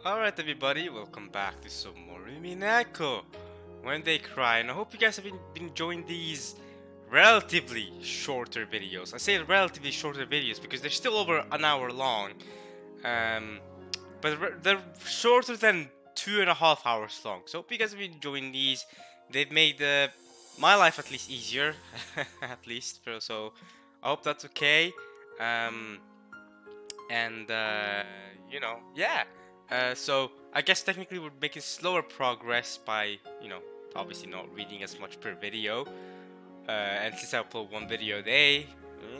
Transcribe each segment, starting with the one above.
Alright everybody, welcome back to some more Umineko When They Cry, and I hope you guys have been enjoying these relatively shorter videos. I say relatively shorter videos because they're still over an hour long, but they're shorter than 2.5 hours long. So hope you guys have been enjoying these. They've made my life at least easier, at least, so I hope that's okay. You know, yeah. So I guess technically we're making slower progress by, you know, obviously not reading as much per video. And since I upload one video a day,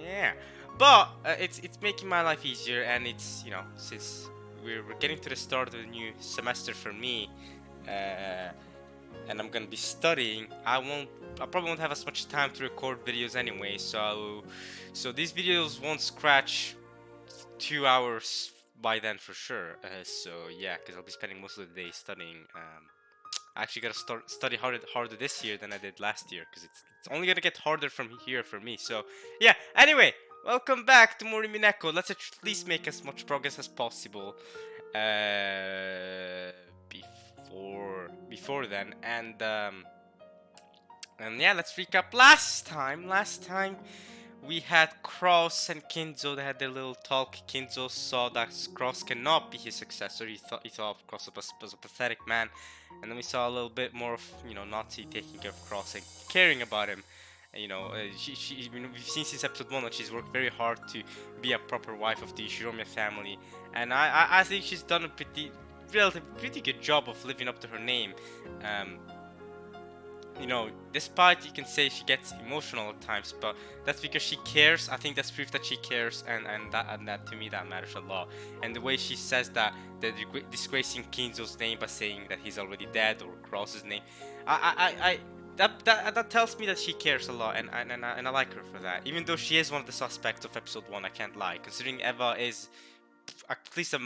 yeah. But it's making my life easier, and it's, you know, since we're getting to the start of the new semester for me, and I'm gonna be studying, I probably won't have as much time to record videos anyway. So these videos won't scratch 2 hours by then for sure. So yeah, because I'll be spending most of the day studying. I actually gotta study harder this year than I did last year, because it's only gonna get harder from here for me. So yeah. Anyway, welcome back to more Umineko. Let's at least make as much progress as possible. Before then, and yeah, let's recap last time. Last time we had Cross and Kinzo. They had their little talk. Kinzo saw that Cross cannot be his successor. He thought Cross was a pathetic man. And then we saw a little bit more of, you know, Nazi taking care of Cross and caring about him. You know, we've seen since episode 1 that she's worked very hard to be a proper wife of the Shiromiya family. And I think she's done a pretty good job of living up to her name. You know, despite you can say she gets emotional at times, but that's because she cares. I think that's proof that she cares, and that to me that matters a lot. And the way she says that, they're disgracing Kinzo's name by saying that he's already dead, or Cross's name, that tells me that she cares a lot, and I like her for that. Even though she is one of the suspects of episode 1, I can't lie. Considering Eva is at least a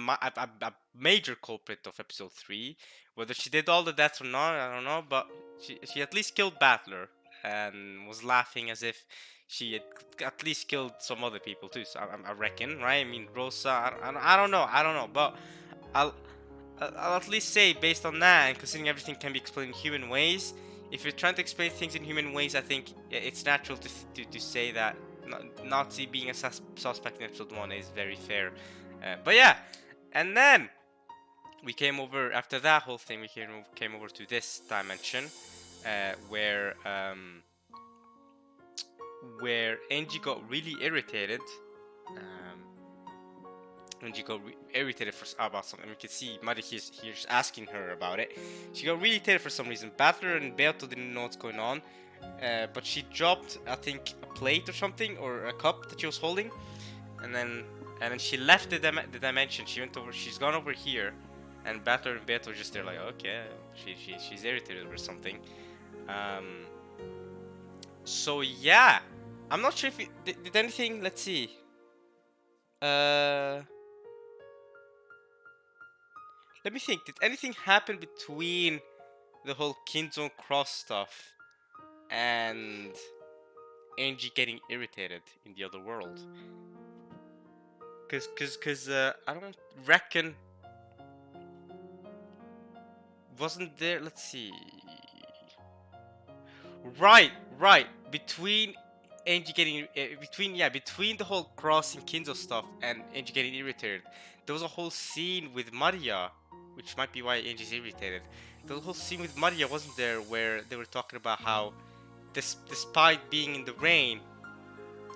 major culprit of episode 3. Whether she did all the deaths or not, I don't know, but she at least killed Battler and was laughing as if she had at least killed some other people too. So I reckon, right? I mean, Rosa, I don't know, but I'll at least say, based on that, and considering everything can be explained in human ways, if you're trying to explain things in human ways, I think it's natural to say that Nazi being a suspect in episode 1 is very fair. But yeah, and then we came over, after that whole thing, we came over to this dimension, where Angie got really irritated. Angie got irritated about something. We can see Mari here's asking her about it. She got really irritated for some reason. Battler and Beato didn't know what's going on, but she dropped, I think, a plate or something, or a cup that she was holding, and then she left the dimension. She's gone over here, and Battler and Beato are just there like, okay, she's irritated or something. So yeah, I'm not sure if did anything. Let's see. Let me think. Did anything happen between the whole Kinzo Cross stuff and Angie getting irritated in the other world? Cause I don't reckon. Wasn't there? Let's see. Right. Between Angie getting between the whole Cross and Kinzo stuff and Angie getting irritated, there was a whole scene with Maria, which might be why Angie's irritated. The whole scene with Maria, wasn't there, where they were talking about how, despite being in the rain,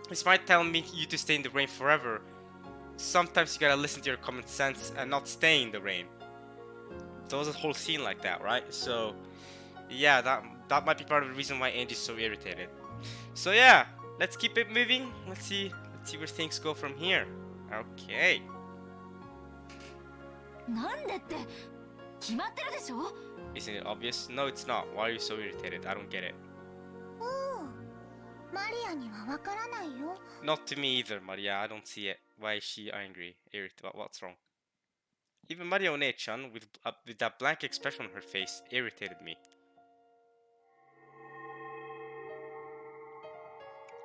despite telling you to stay in the rain forever, sometimes you gotta listen to your common sense and not stay in the rain. There was a whole scene like that, right? So yeah, that might be part of the reason why Angie's so irritated. So yeah, let's keep it moving. Let's see where things go from here. Okay. Isn't it obvious? No, it's not. Why are you so irritated? I don't get it. Not to me either, Maria. I don't see it. Why is she angry? Irritated? What's wrong? Even Maria One-chan, with that blank expression on her face, irritated me.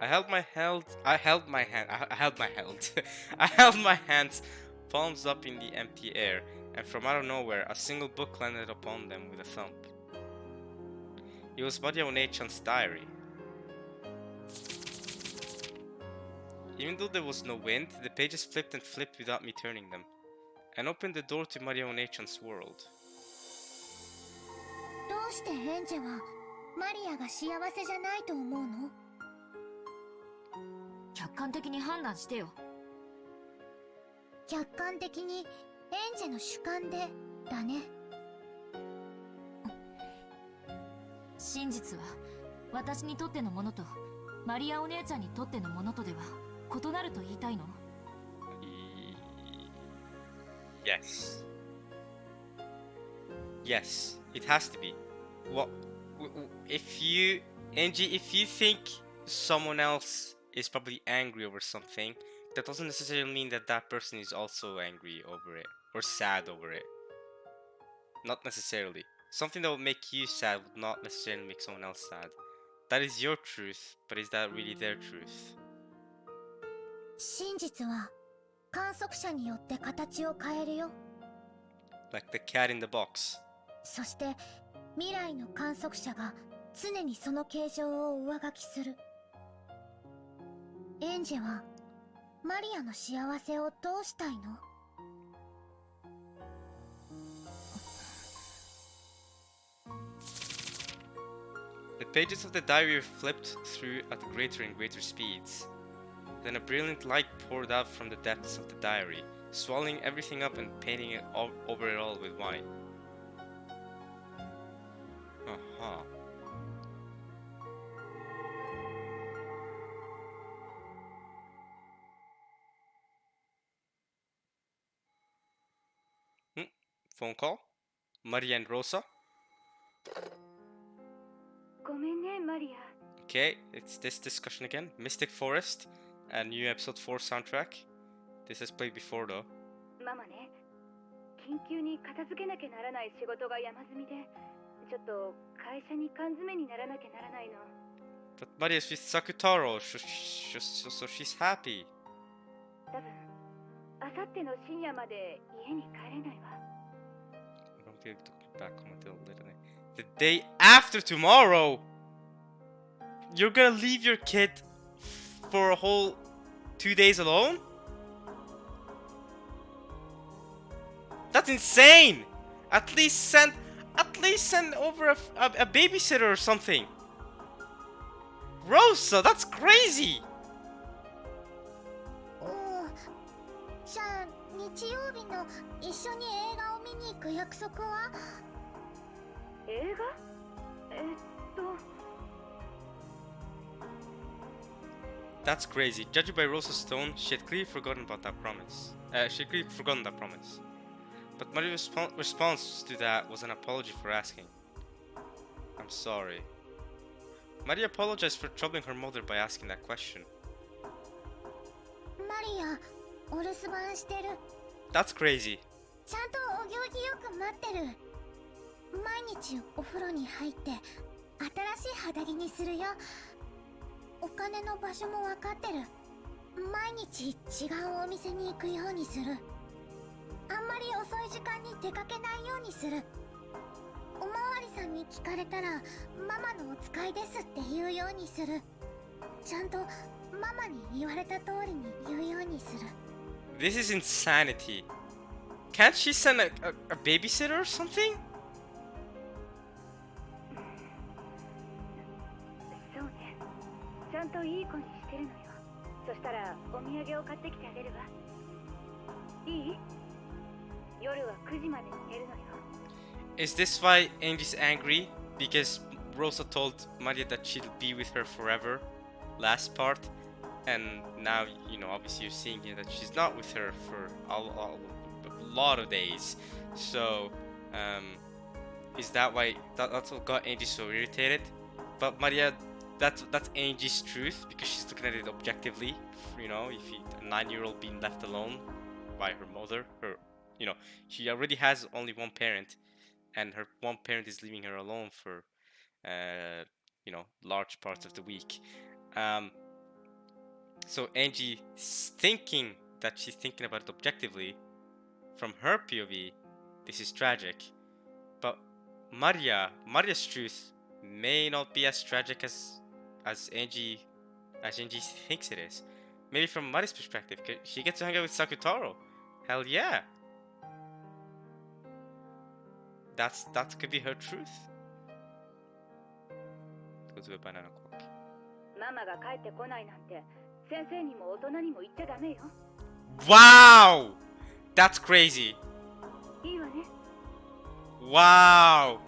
I held my hand. I held my hand. I held my held. I held my hands, palms up in the empty air, and from out of nowhere, a single book landed upon them with a thump. It was Maria Onechan's diary. Even though there was no wind, the pages flipped and flipped without me turning them, and opened the door to Maria Onechan's world. どうしてエンジェはマリアが幸せじゃないと思うの？客観的に判断してよ。客観的にエンジェの主観でだね。真実は私にとってのものとマリアお姉ちゃんにとってのものとでは異なると言いたいの？ Yes. Yes, it has to be. What if you, Angie, if you think someone else is probably angry over something, that doesn't necessarily mean that that person is also angry over it or sad over it. Not necessarily. Something that will make you sad would not necessarily make someone else sad. That is your truth, but is that really their truth? 真実は観測者によって形を変えるよ。Like the cat in the box. そして未来の観測者が常にその形状を上書きする。エンジェはマリアの幸せをどうしたいの？ The pages of the diary flipped through at greater and greater speeds. Then a brilliant light poured out from the depths of the diary, swallowing everything up and painting it over it all with white. Uh-huh. Phone call? Maria and Rosa? ごめんね、マリア。 Okay, it's this discussion again. Mystic Forest, a new episode 4 soundtrack. This has played before though. ママね、緊急に片付けなきゃならない仕事が山積みで、ちょっと会社に缶詰にならなきゃならないの。 But Maria's with Sakutaro, so she's happy. 多分、あさっての深夜まで家に帰れないわ。 I don't be able to get back home until later. The day after tomorrow! You're gonna leave your kid for a whole 2 days alone? That's insane! At least send over a babysitter or something. Rosa, that's crazy! じゃあ日曜日の一緒に映画を見に行く約束は？映画？That's crazy. Judging by Rosa's tone, she had clearly forgotten about that promise. But Maria's response to that was an apology for asking. I'm sorry. Maria apologized for troubling her mother by asking that question. マリア、お留守番してる。 That's crazy. ちゃんとお行儀よく待ってる。毎日お風呂に入って新しい肌着にするよ。お金の場所も分かってる。毎日違うお店に行くようにする。あんまり遅い時間に出かけないようにする。おまわりさんに聞かれたらママのお使いですって言うようにする。ちゃんとママに言われた通りに言うようにする。 This is insanity. Can't she send a babysitter or something? そうね。ちゃんといい子にしてるのよ。そしたらお土産を買ってきてあげるわ。いい？夜は9時までに寝るのよ。 Is this why Angie's angry? Because Rosa told Maria that she'll be with her forever, last part, and now, you know, obviously you're seeing here that she's not with her for a lot of days. So, is that why that's what got Angie so irritated? But Maria, that's Angie's truth because she's looking at it objectively. You know, if a 9-year-old being left alone by her mother, you know, she already has only one parent, and her one parent is leaving her alone for, you know, large parts of the week. So Angie thinking that she's thinking about it objectively, from her POV, this is tragic. But Maria's truth may not be as tragic as Angie thinks it is. Maybe from Mari's perspective, she gets to hang out with Sakutaro. Hell yeah. That could be her truth. Go to a banana clock. ママが帰ってこないなんて先生にも大人にも言っちゃダメよ。 Wow! That's crazy. いいわね。 Wow!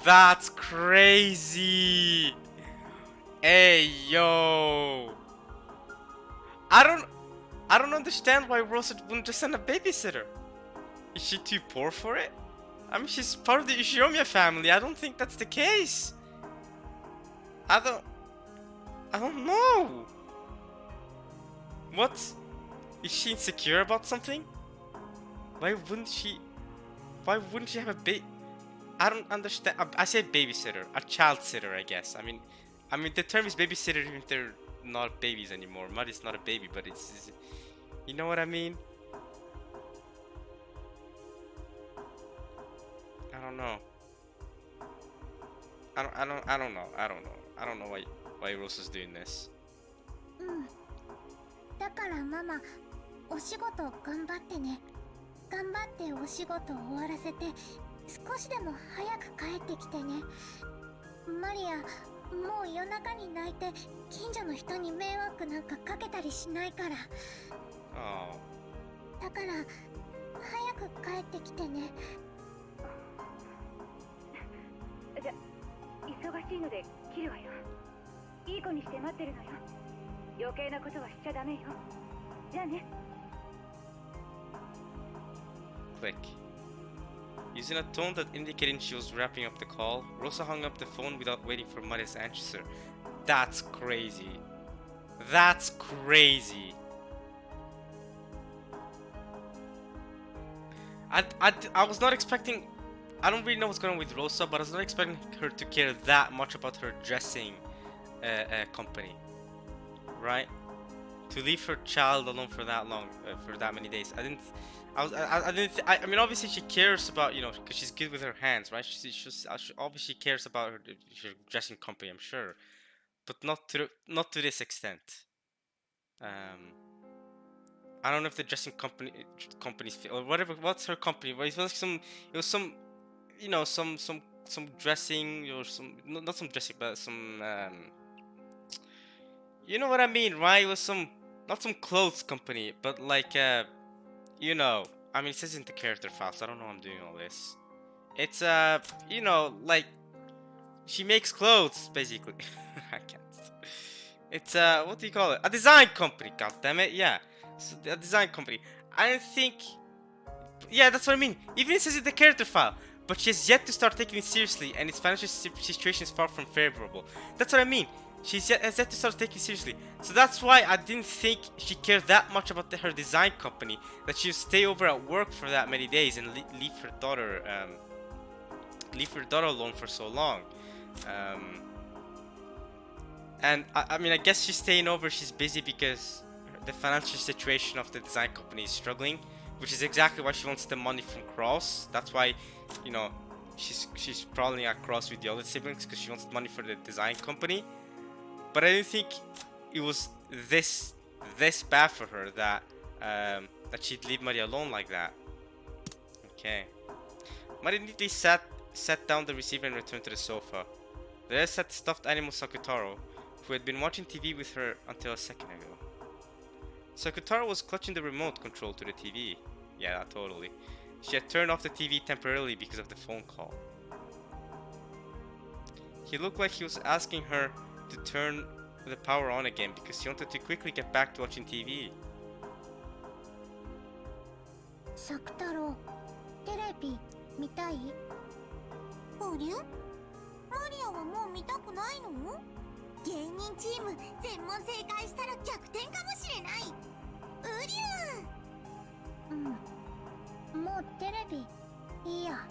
That's crazy! Hey, yo! I don't understand why Rosa wouldn't just send a babysitter. Is she too poor for it? I mean, she's part of the Ishinomiya family. I don't think that's the case. I don't know. What? Is she insecure about something? Why wouldn't she have a baby? I don't understand. I said babysitter, a child sitter, I guess. I mean, the term is babysitter even if they're not babies anymore. Mari's not a baby, but it's you know what I mean? I don't know. I don't know. I don't know why Rosa's doing this. だからママ、お仕事頑張ってね。頑張ってお仕事を終わらせて、少しでも早く帰ってきてね。マリア、もう夜中に泣いて近所の人に迷惑なんかかけたりしないから。Oh. だから早く帰ってきてね。じゃ、忙しいので切るわよ。いい子にして待ってるのよ。余計なことはしちゃダメよ。じゃあね。 Click. Using a tone that indicated she was wrapping up the call, Rosa hung up the phone without waiting for Maria's answer. That's crazy. That's crazy. I was not expecting. I don't really know what's going on with Rosa, but I was not expecting her to care that much about her dressing company, right? To leave her child alone for that long, for that many days. I mean, obviously she cares about, you know, because she's good with her hands, right? She obviously cares about her dressing company, I'm sure, but not to this extent. I don't know if the dressing company's or whatever. What's her company? It was some, you know, some dressing or some not some dressing, but some you know what I mean, right? It was not some clothes company, but like you know, I mean, it says in the character file, so I don't know why I'm doing all this. It's you know, like she makes clothes basically. I can't. It's what do you call it? A design company. God damn it, yeah. So, a design company. I don't think. Yeah, that's what I mean. Even it says in the character file, but she has yet to start taking it seriously, and its financial situation is far from favorable. That's what I mean. Has yet to start taking it seriously. So that's why I didn't think she cared that much about her design company, that she would stay over at work for that many days and leave her daughter alone for so long. And I mean, I guess she's staying over. She's busy because the financial situation of the design company is struggling, which is exactly why she wants the money from Cross. That's why, you know, she's prowling at Cross with the other siblings because she wants money for the design company. But I didn't think it was this bad for her that she'd leave Maria alone like that. Okay. Maria neatly sat down the receiver and returned to the sofa. There sat stuffed animal Sakutaro, who had been watching TV with her until a second ago. Sakutaro was clutching the remote control to the TV. Yeah, totally. She had turned off the TV temporarily because of the phone call. He looked like he was asking her to turn the power on again because he wanted to quickly get back to watching TV. サク太郎、テレビ見たい？ありゃ？マリアはもう見たくないの？芸人チーム全問正解したら逆転かもしれない。うりゅう。もうテレビいいや。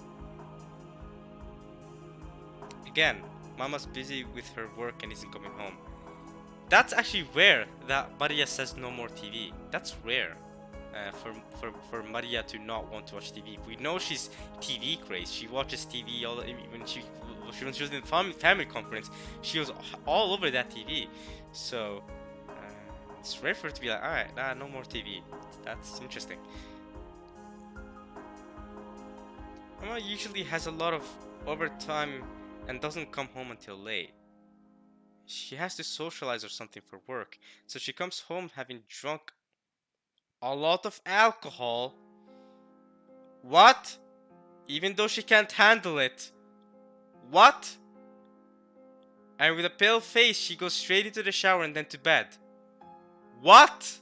Again, Mama's busy with her work and isn't coming home. That's actually rare that Maria says no more TV. That's rare. For Maria to not want to watch TV. We know she's TV crazed. She watches TV all when she was in the family conference. She was all over that TV. So it's rare for her to be like, all right, nah, no more TV. That's interesting. Emma usually has a lot of overtime and doesn't come home until late. She has to socialize or something for work, so she comes home having drunk a lot of alcohol. What? Even though she can't handle it. What? And with a pale face, she goes straight into the shower and then to bed. What?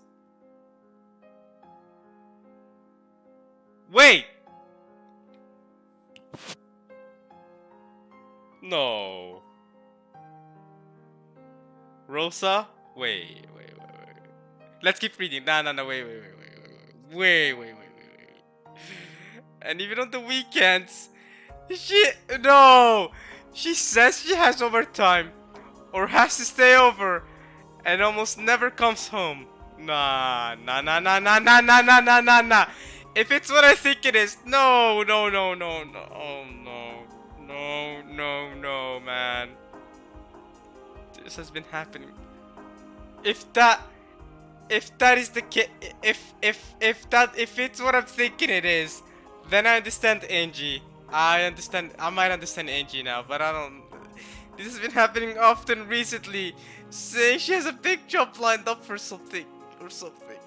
Wait! No. Rosa? Wait. Let's keep reading. No, wait. And even on the weekends, no! She says she has overtime, or has to stay over, and almost never comes home. Nah. If it's what I think it is, no, man. This has been happening. If that is the case, if it's what I'm thinking it is, then I understand Angie. I might understand Angie now, but I don't. This has been happening often recently. Saying she has a big job lined up for something or something.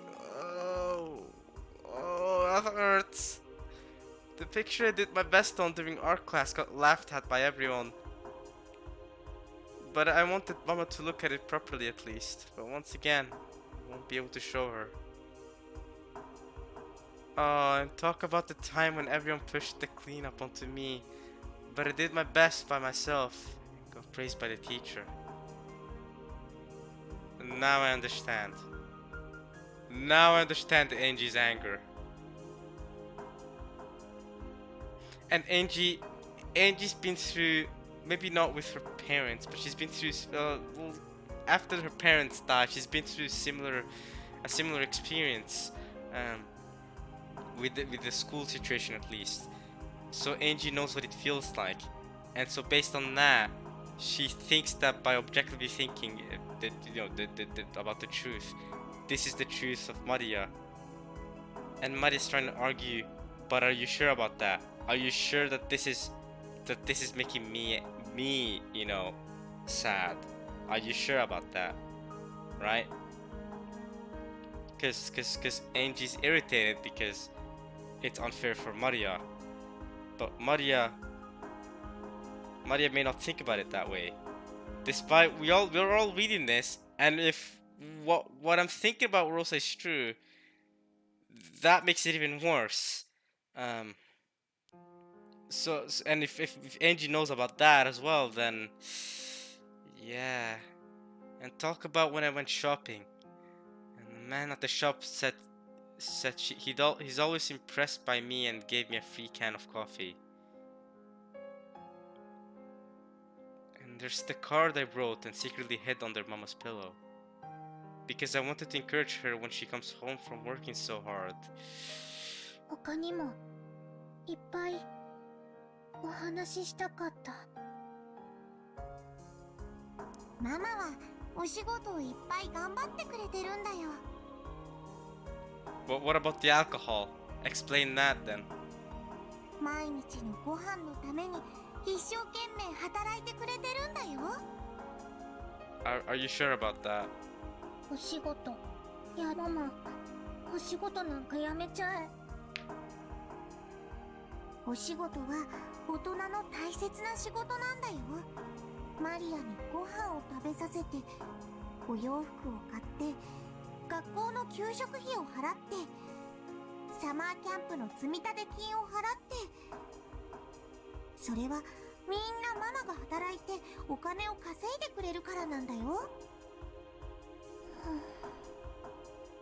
Oh, that hurts. The picture I did my best on during art class got laughed at by everyone. But I wanted Mama to look at it properly at least. But once again, I won't be able to show her. Oh, and talk about the time when everyone pushed the cleanup onto me. But I did my best by myself. Got praised by the teacher. Now I understand. Now I understand Angie's anger. And Angie's been through, maybe not with her parents, but she's been through, after her parents died, she's been through a similar experience, with the school situation at least. So Angie knows what it feels like, and so based on that, she thinks that by objectively thinking that about the truth, this is the truth of Maria. And Maria's trying to argue, but are you sure about that? Are you sure that this is making me, sad? Are you sure about that? Right? Cause Angie's irritated because it's unfair for Maria. But Maria may not think about it that way. Despite we're all reading this, and if what I'm thinking about Rosa is true, that makes it even worse. So and if Angie knows about that as well, then yeah. And talk about when I went shopping, and the man at the shop said he's always impressed by me and gave me a free can of coffee. And there's the card I wrote and secretly hid under Mama's pillow, because I wanted to encourage her when she comes home from working so hard. 他にもいっぱいお話ししたかった。ママはお仕事をいっぱい頑張ってくれてるんだよ。But what about the alcohol? Explain that then. 毎日のご飯のために一生懸命働いてくれてるんだよ。Are you sure about that? お仕事。いやママ、お仕事なんかやめちゃえ。お仕事は大人の大切な仕事なんだよ。マリアにご飯を食べさせて、お洋服を買って、学校の給食費を払って、サマーキャンプの積立金を払って、それはみんなママが働いてお金を稼いでくれるからなんだよ。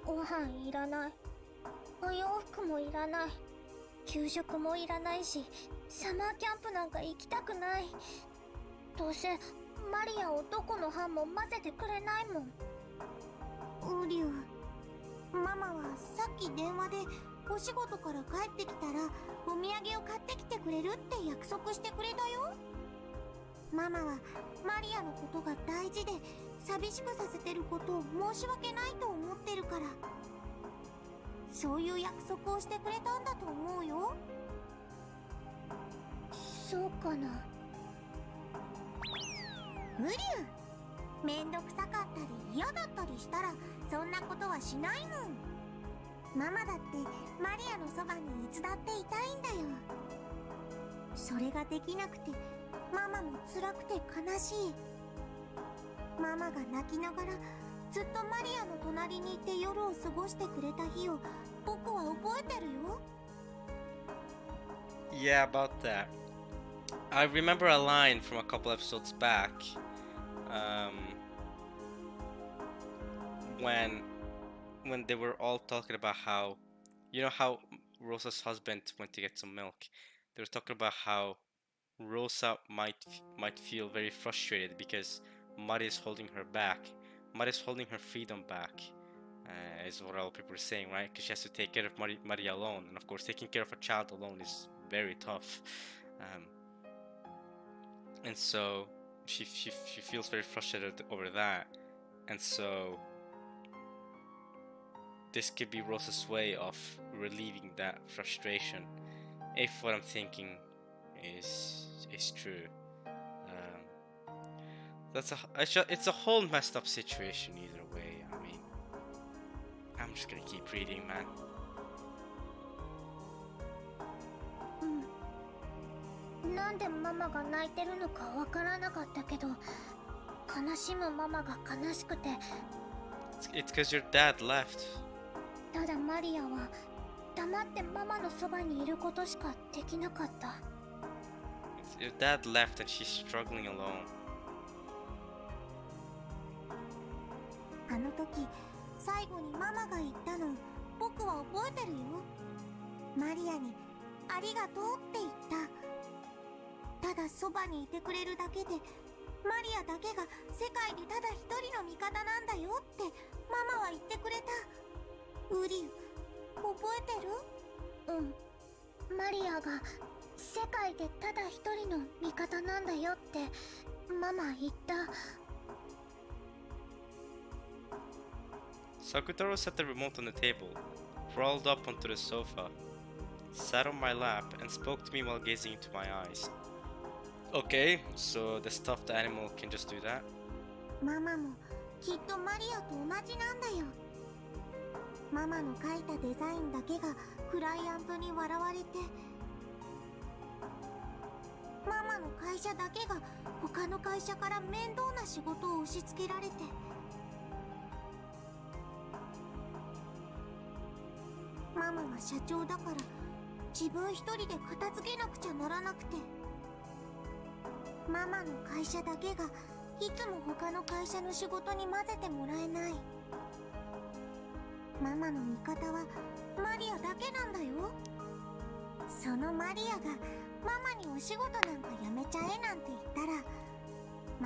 ご飯いらない。お洋服もいらない。給食もいらないし、サマーキャンプなんか行きたくない。どうせマリアをどこの班も混ぜてくれないもん。ウリュウ、ママはさっき電話でお仕事から帰ってきたらお土産を買ってきてくれるって約束してくれたよ。ママはマリアのことが大事で寂しくさせてることを申し訳ないと思ってるから、そういう約束をしてくれたんだと思うよ。そうかな。ウリュウ、めんどくさかったり嫌だったりしたらそんなことはしないもん。ママだってマリアのそばにいつだっていたいんだよ。それができなくてママも辛くて悲しい。ママが泣きながらずっとマリアの隣にいて夜を過ごしてくれた日を僕は覚えてるよ。 Yeah, about that. I remember a line from a couple episodes back. Um, when they were all talking about how, you know how Rosa's husband went to get some milk. They were talking about how Rosa might feel very frustrated because Mari is holding her back. Mari is holding her freedom back. Is what all people are saying, right? Because she has to take care of Mari alone, and of course, taking care of a child alone is very tough. And so she feels very frustrated over that, and so this could be Rosa's way of relieving that frustration, if what I'm thinking is true. It's a whole messed up situation either way. I mean, I'm just gonna keep reading, man. なんでママが泣いてるのかわからなかったけど、悲しむママが悲しくて。It's because your dad left. ただマリアは黙ってママのそばにいることしかできなかった。Your dad left and she's struggling alone. あの時最後にママが言ったの僕は覚えてるよ。マリアにありがとうって言った。ただそばにいてくれるだけでマリアだけが世界にただ一人の味方なんだよってママは言ってくれた。ウリュウ、覚えてる？うん。マリアが世界でただ一人の味方なんだよってママ言った。Sakutaro set the remote on the table, crawled up onto the sofa, sat on my lap, and spoke to me while gazing into my eyes. Okay, so the stuffed animal can just do that? ママもきっとマリアと同じなんだよ。ママの描いたデザインだけがクライアントに笑われて、ママの会社だけが他の会社から面倒な仕事を押し付けられて、ママは社長だから自分一人で片付けなくちゃならなくて、ママの会社だけがいつも他の会社の仕事に混ぜてもらえない。ママの味方はマリアだけなんだよ。そのマリアがママにお仕事なんかやめちゃえなんて言ったら、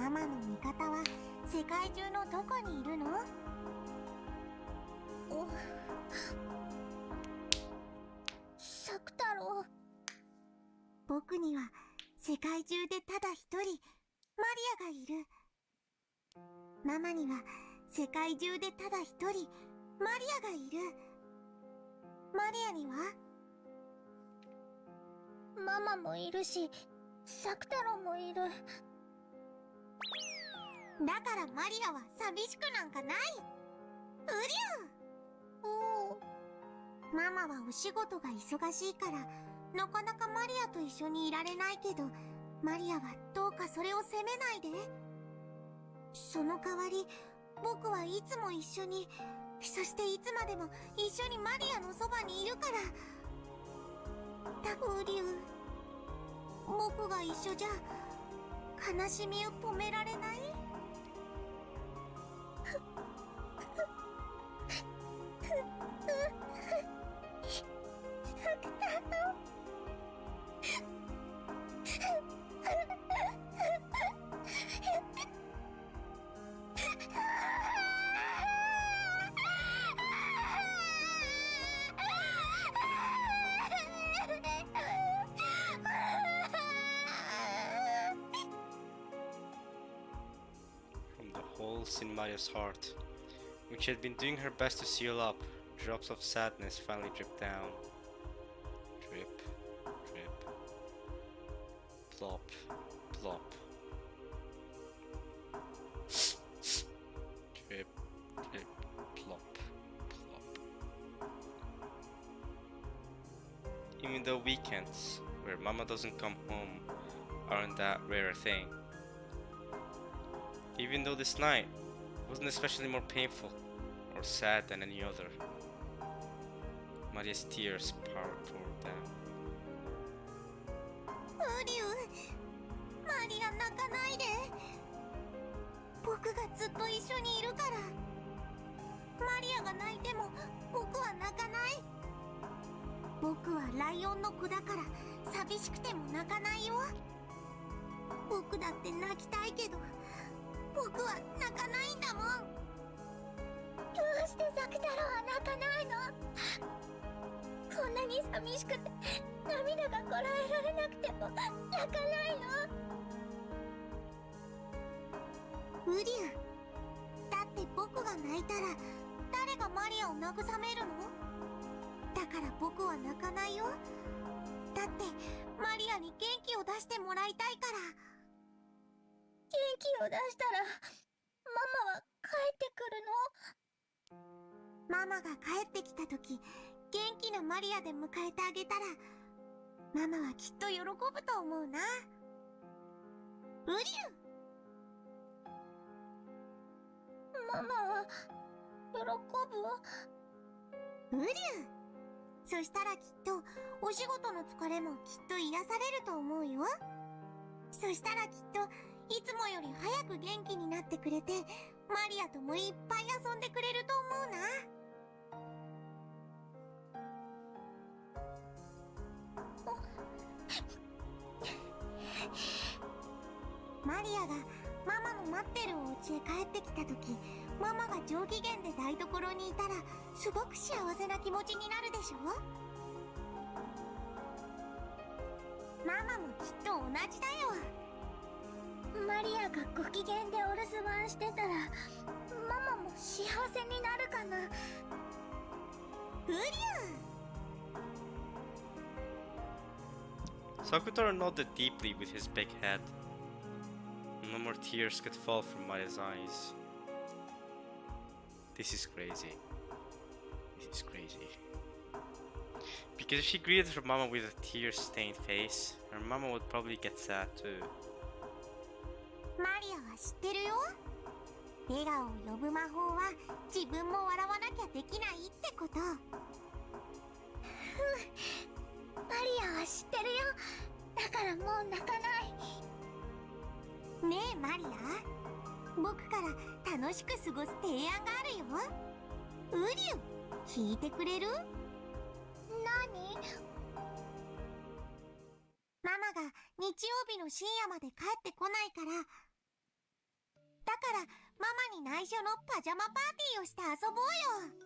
ママの味方は世界中のどこにいるの？サク太郎。僕には世界中でただ一人マリアがいる。ママには世界中でただ一人マリアがいる。マリアにはママもいるし、サク太郎もいる。だからマリアは寂しくなんかない。ウリュウ。ママはお仕事が忙しいからなかなかマリアと一緒にいられないけど、マリアはどうかそれを責めないで。その代わり僕はいつも一緒に、そしていつまでも一緒にマリアのそばにいるから。ウリュウ、僕が一緒じゃ悲しみを止められない？サク太郎。holes in Maria's heart, which she had been doing her best to seal up. Drops of sadness finally dripped down. Drip, drip, plop, plop. Drip, drip, plop, plop. Even though weekends, where Mama doesn't come home, aren't that rare a thing. Even though this night wasn't especially more painful or sad than any other. Maria's tears poured down. ウリュウ、マリア泣かないで。僕がずっと一緒にいるから。マリアが泣いても僕は泣かない。僕はライオンの子だから寂しくても泣かないよ。僕だって泣きたいけど、僕は泣かないんだもん。どうしてザク太郎は泣かないの？こんなに寂しくて涙がこらえられなくても泣かないの？ウリュウ、だって僕が泣いたら誰がマリアを慰めるの？だから僕は泣かないよ。だってマリアに元気を出してもらいたいから。元気を出したらママは帰ってくるの？ママが帰ってきた時、元気なマリアで迎えてあげたら、ママはきっと喜ぶと思うな。ウリュウ、ママは喜ぶ？ウリュウ、そしたらきっとお仕事の疲れもきっと癒されると思うよ。そしたらきっといつもより早く元気になってくれて、マリアともいっぱい遊んでくれると思うな。マリアがママの待ってるお家へ帰ってきた時、ママが上機嫌で台所にいたらすごく幸せな気持ちになるでしょ。ママもきっと同じだよ。マリアがご機嫌でお留守番してたらママも幸せになるかな？ウリュウ。 Sakutaro nodded deeply with his big head. No more tears could fall from Maria's eyes. This is crazy. This is crazy. Because if she greeted her mama with a tear-stained face, her mama would probably get sad too. マリアは知ってるよ。笑顔を呼ぶ魔法は自分も笑わなきゃできないってこと。マリアは知ってるよ。だからもう泣かない。ねえマリア、僕から楽しく過ごす提案があるよ。ウリュウ、聞いてくれる？何？ママが日曜日の深夜まで帰ってこないから、だからママに内緒のパジャマパーティーをして遊ぼうよ。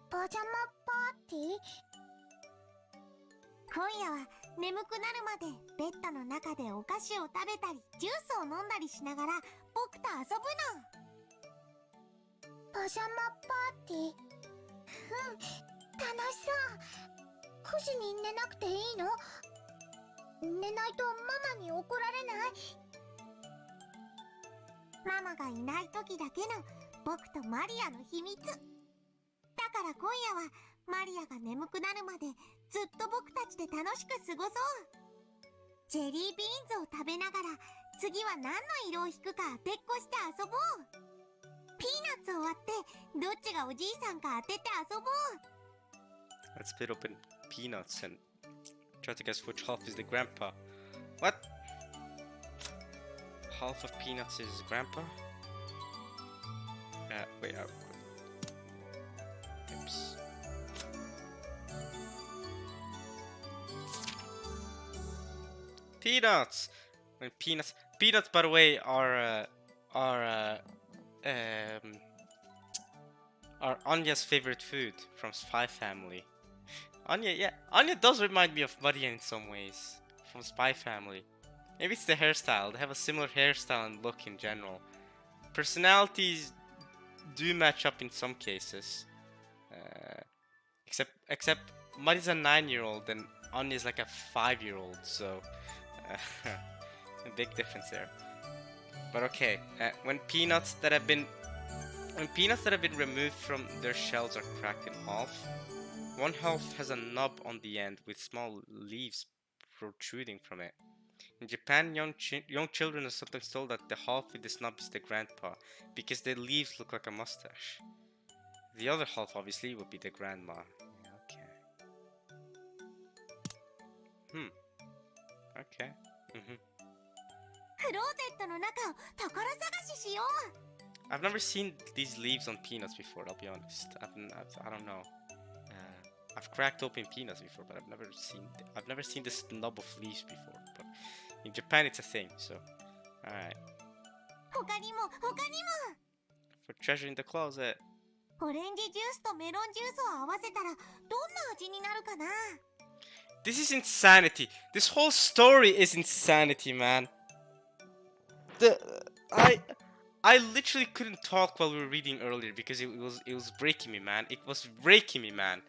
パジャマパーティー？今夜は眠くなるまでベッドの中でお菓子を食べたりジュースを飲んだりしながら僕と遊ぶの。パジャマパーティー？楽しそう。9時に寝なくていいの？寝ないとママに怒られない？ママがいない時だけの僕とマリアの秘密。だから今夜はマリアが眠くなるまでずっと僕たちで楽しく過ごそう。ジェリービーンズを食べながら次は何の色を引くか当てっこして遊ぼう。ピーナッツを割ってどっちがおじいさんか当てて遊ぼう。 Let's split open peanuts and try to guess which half is the grandpa. What? Half of peanuts is grandpa? Wait, oops. Peanuts! And peanuts, by the way, are Anya's favorite food from Spy Family. Anya does remind me of Maria in some ways from Spy Family. Maybe it's the hairstyle. They have a similar hairstyle and look in general. Personalities do match up in some cases. Except Mari's a 9-year-old and Anya's like a 5-year-old, so a big difference there. But okay, when peanuts that have been removed from their shells are cracked in half, one half has a knob on the end with small leaves protruding from it. In Japan, young children are sometimes told that the half with the knob is the grandpa, because the leaves look like a mustache. The other half, obviously, would be the grandma. Okay. Okay. クローゼットの中を宝探ししよう。 I've never seen these leaves on peanuts before, I'll be honest. I don't know. I've cracked open peanuts before, but I've never seen this knob of leaves before. But in Japan, it's a thing, so. Alright. 他にも For treasure in the closet. オレンジジュースとメロンジュースを合わせたらどんな味になるかな。 This is insanity. This whole story is insanity, man. I literally couldn't talk while we were reading earlier because it was breaking me, man. It was breaking me, man.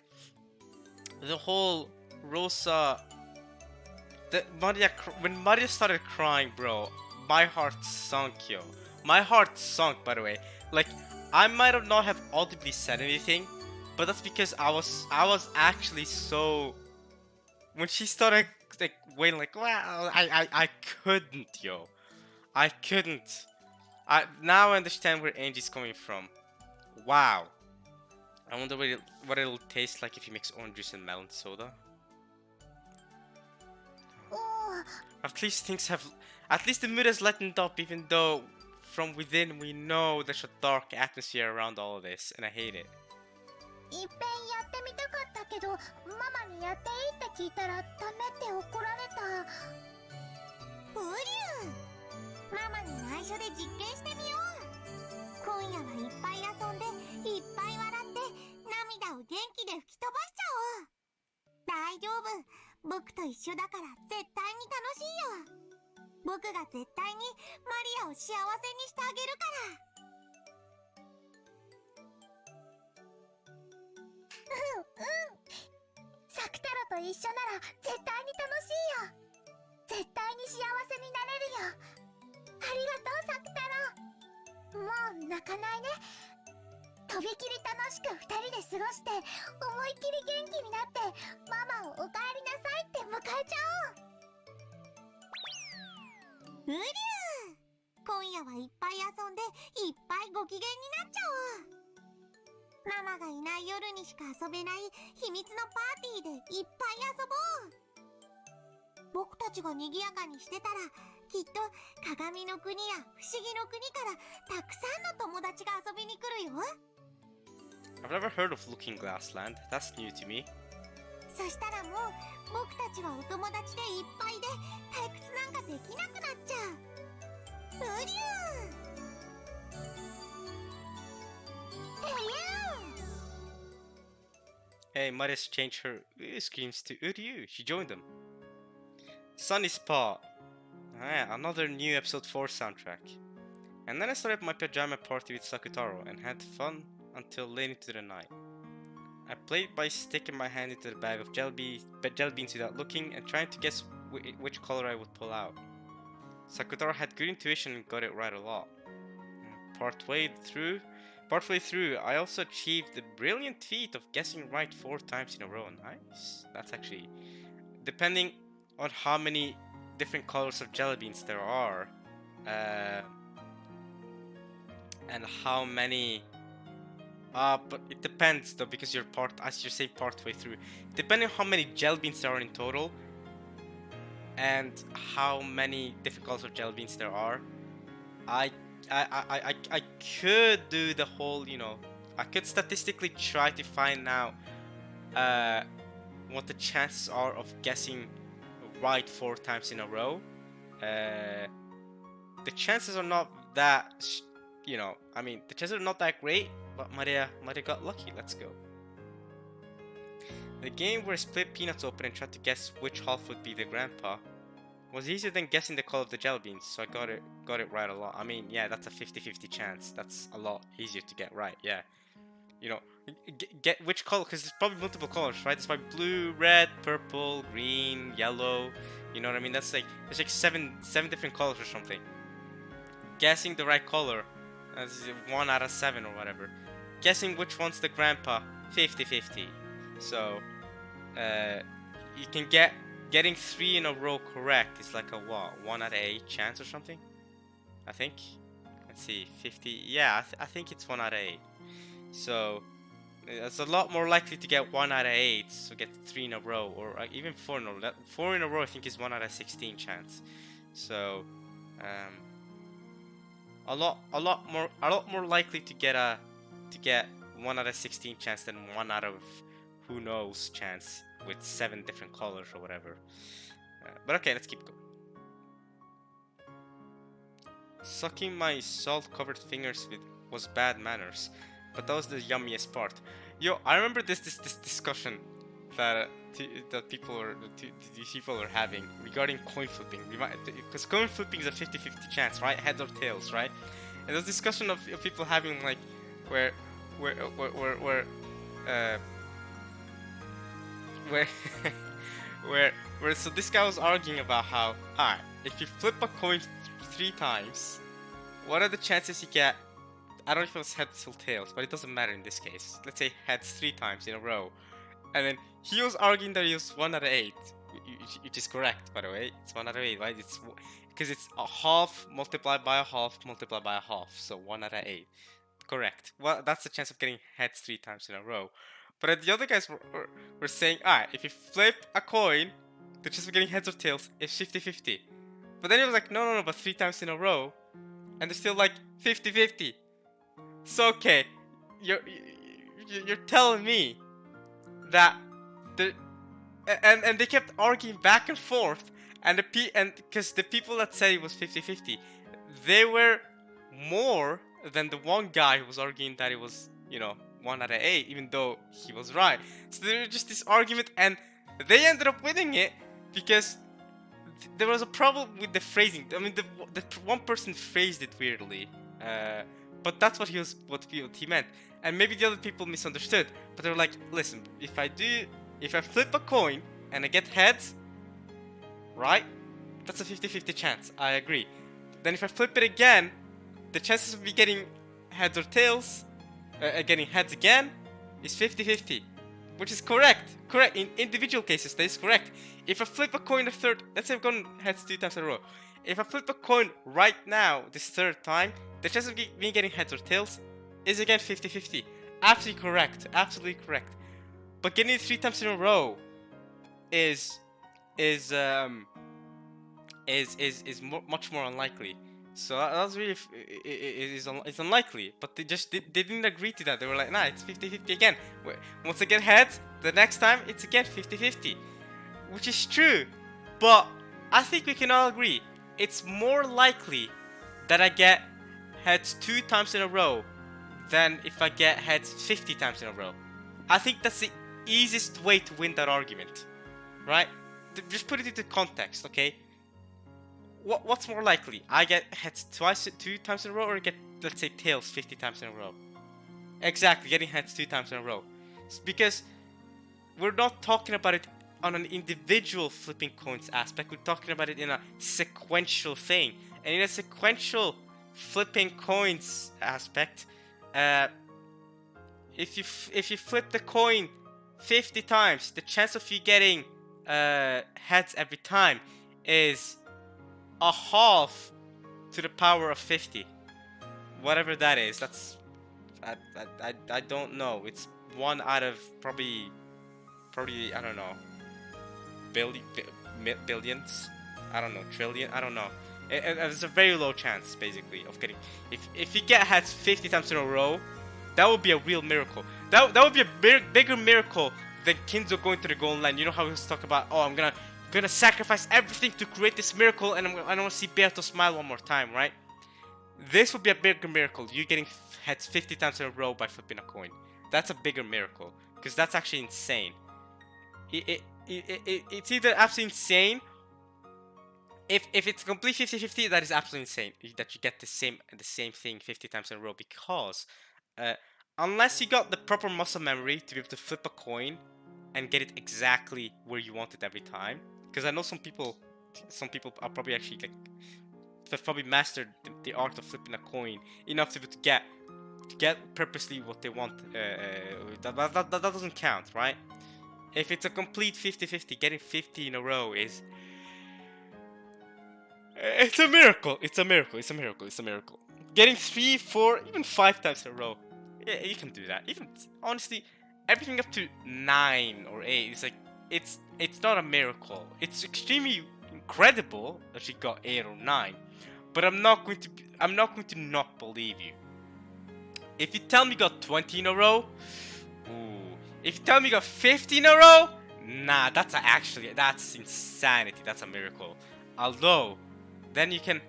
The whole Rosa, when Maria started crying, bro, my heart sunk, yo. My heart sunk, by the way. Like, I might have not have audibly said anything, but that's because I was actually so. When she started like wailing, like, wow, I couldn't, yo. I couldn't. Now I understand where Angie's coming from. Wow. I wonder what it'll taste like if you mix orange juice and melon soda. At least the mood has lightened up, even though from within we know there's a dark atmosphere around all of this, and I hate it. いっぺんやってみたかったけど、ママにやっていいって聞いたらダメって怒られた。ブリュー、ママに内緒で実験してみよう。今夜はいっぱい遊んでいっぱい笑って涙を元気で吹き飛ばしちゃおう。大丈夫、僕と一緒だから絶対に楽しいよ。僕が絶対にマリアを幸せにしてあげるから。サクタロと一緒なら絶対に楽しいよ。絶対に幸せになれるよ。ありがとう、サクタロ。もう泣かないね。とびきり楽しく2人で過ごして、思いっきり元気になって、ママをおかえりなさいって迎えちゃおう。ブリュー、今夜はいっぱい遊んでいっぱいご機嫌になっちゃおう。ママがいない夜にしか遊べない秘密のパーティーでいっぱい遊ぼう。僕たちが賑やかにしてたら、きっと鏡の国や不思議の国からたくさんの友達が遊びに来るよ。 I've never heard of Looking Glass Land. That's new to me. そしたらもう僕たちはお友達でいっぱいで退屈なんかできなくなっちゃう。ブリュー。 Hey, Maria's changed her screams to Uryu. She joined them. Sunny Spot. Another new episode 4 soundtrack. And then I started my pajama party with Sakutaro and had fun until late into the night. I played by sticking my hand into the bag of jelly beans without looking and trying to guess which color I would pull out. Sakutaro had good intuition and got it right a lot. Partway through, I also achieved the brilliant feat of guessing right 4 times in a row. Nice. That's actually, depending on how many different colors of jelly beans there are, and how many. But it depends though, because you're as you say, partway through. Depending on how many jelly beans there are in total, and how many different colors of jelly beans there are, I could do the whole, I could statistically try to find out what the chances are of guessing right 4 times in a row. The chances are not that, the chances are not that great, but Maria got lucky. Let's go. The game where I split peanuts open and tried to guess which half would be the grandpa was easier than guessing the color of the jelly beans, so I got it right a lot. I mean, yeah, that's a 50-50 chance. That's a lot easier to get right. Yeah, you know, get which color, because there's probably multiple colors, right? There's probably blue, red, purple, green, yellow. You know what I mean? That's like there's like seven different colors or something. Guessing the right color, that's 1 out of 7 or whatever. Guessing which one's the grandpa, 50-50. So, you can getting 3 in a row correct is like a what? 1 out of 8 chance or something? I think. Let's see, 50. Yeah, I think it's 1 out of 8. So, it's a lot more likely to get 1 out of 8, so get 3 in a row, or even 4 in a row. 4 in a row, I think, is 1 out of 16 chance. So, a lot more likely to get 1 out of 16 chance than 1 out of who knows chance with 7 different colors or whatever. But okay, let's keep going. Sucking my salt-covered fingers was bad manners, but that was the yummiest part. Yo, I remember this discussion that people are having regarding coin flipping. Because coin flipping is a 50-50 chance, right? Heads or tails, right? And there's discussion of people having like where so this guy was arguing about how, alright, if you flip a coin 3 times, what are the chances you get? I don't know if it was heads or tails, but it doesn't matter in this case. Let's say heads 3 times in a row. And then he was arguing that it was 1 out of 8, which is correct, by the way. It's 1 out of 8, right? It's because it's a half multiplied by a half multiplied by a half, so 1 out of 8. Correct. Well, that's the chance of getting heads 3 times in a row. But the other guys were saying, alright, if you flip a coin, the chance of getting heads or tails is 50-50. But then he was like, no, but 3 times in a row, and they're still like 50-50. So okay, you're telling me that and they kept arguing back and forth, and because the people that said it was 50-50, they were more than the one guy who was arguing that it was, 1 out of 8, even though he was right. So there was just this argument, and they ended up winning it because there was a problem with the phrasing. I mean, the one person phrased it weirdly, but that's what he meant. And maybe the other people misunderstood, but they were like, listen, if I flip a coin and I get heads, right? That's a 50-50 chance. I agree. Then if I flip it again, the chances of me getting heads or tails, getting heads again, is 50-50. Which is correct. Correct. In individual cases, that is correct. If I flip a coin a third, let's say I've gone heads 2 times in a row. If I flip a coin right now, this third time, the chance of me getting heads or tails is again 50-50. Absolutely correct. Absolutely correct. But getting it 3 times in a row is much more unlikely. So that was really it's unlikely. But they didn't agree to that. They were like, nah, it's 50-50 again. Once I get heads, the next time it's again 50-50, which is true. But I think we can all agree it's more likely that I get heads 2 times in a row than if I get heads 50 times in a row. I think that's the easiest way to win that argument, right? Just put it into context, okay? What's more likely? I get heads 2 times in a row, or get, let's say, tails 50 times in a row? Exactly, getting heads 2 times in a row. It's because we're not talking about it on an individual flipping coins aspect. We're talking about it in a sequential thing. And in a sequential flipping coins aspect, if you flip the coin 50 times, the chance of you getting heads every time is a half to the power of 50. Whatever that is, that's I don't know. It's 1 out of probably I don't know, billions. I don't know, trillion. I don't know. It's a very low chance, basically, of getting. If you get heads 50 times in a row, that would be a real miracle. That would be a bigger miracle than Kinzo going to the golden line. You know how he was talking about, oh, I'm gonna sacrifice everything to create this miracle, and I want to see Beato smile one more time, right? This would be a bigger miracle. You getting heads 50 times in a row by flipping a coin. That's a bigger miracle, because that's actually insane. It's either absolutely insane, If it's complete 50-50, that is absolutely insane that you get the same thing 50 times in a row, because uh, unless you got the proper muscle memory to be able to flip a coin and get it exactly where you want it every time. Because I know some people are probably actually like they've probably mastered the art of flipping a coin enough to be able to get purposely what they want. That doesn't count, right? If it's a complete 50-50, getting 50 in a row is it's a miracle. It's a miracle. It's a miracle. It's a miracle. Getting 3, 4, even 5 times in a row, yeah, you can do that. Even honestly, everything up to 9 or 8 is like it's not a miracle. It's extremely incredible that she got 8 or 9, but I'm not going to not believe you. If you tell me you got 20 in a row, ooh. If you tell me you got 50 in a row, nah, that's insanity. That's a miracle. Although, then you can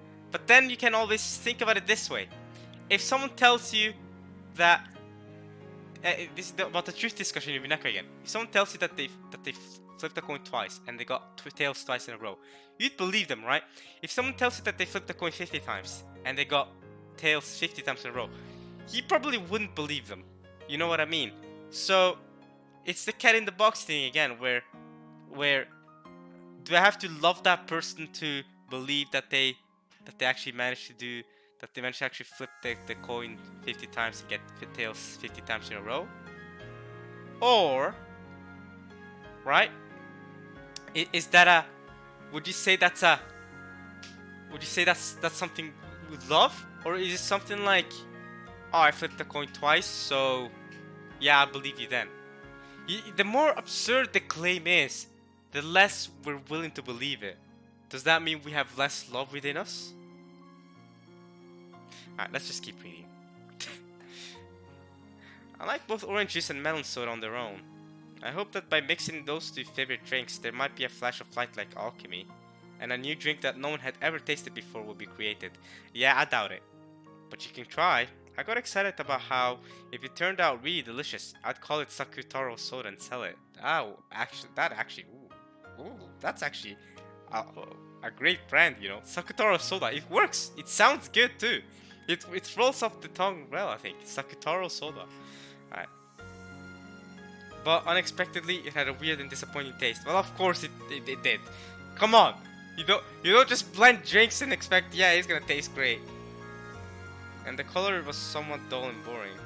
always think about it this way. If someone tells you that this is about the truth discussion in Umineko again. If someone tells you that they flipped a coin twice and they got tails twice in a row, you'd believe them, right? If someone tells you that they flipped a coin 50 times and they got tails 50 times in a row, you probably wouldn't believe them. You know what I mean? So it's the cat in the box thing again, where do I have to love that person to believe that they actually managed to actually flip the coin 50 times and get tails 50 times in a row? Or, right? Is that a? Would you say that's something with love, or is it something like, oh, I flipped the coin twice, so yeah, I believe you then. The more absurd the claim is, the less we're willing to believe it. Does that mean we have less love within us? Alright, let's just keep reading. I like both orange juice and melon soda on their own. I hope that by mixing those two favorite drinks, there might be a flash of light like alchemy, and a new drink that no one had ever tasted before will be created. Yeah, I doubt it. But you can try. I got excited about how, if it turned out really delicious, I'd call it Sakutaro soda and sell it. Oh, that's actually a great brand, you know. Sakutaro soda, it works. It sounds good too. It rolls off the tongue well, I think. Sakutaro soda. Alright. But unexpectedly, it had a weird and disappointing taste. Well, of course it did. Come on, you don't just blend drinks and expect, yeah, it's gonna taste great. And the color was somewhat dull and boring.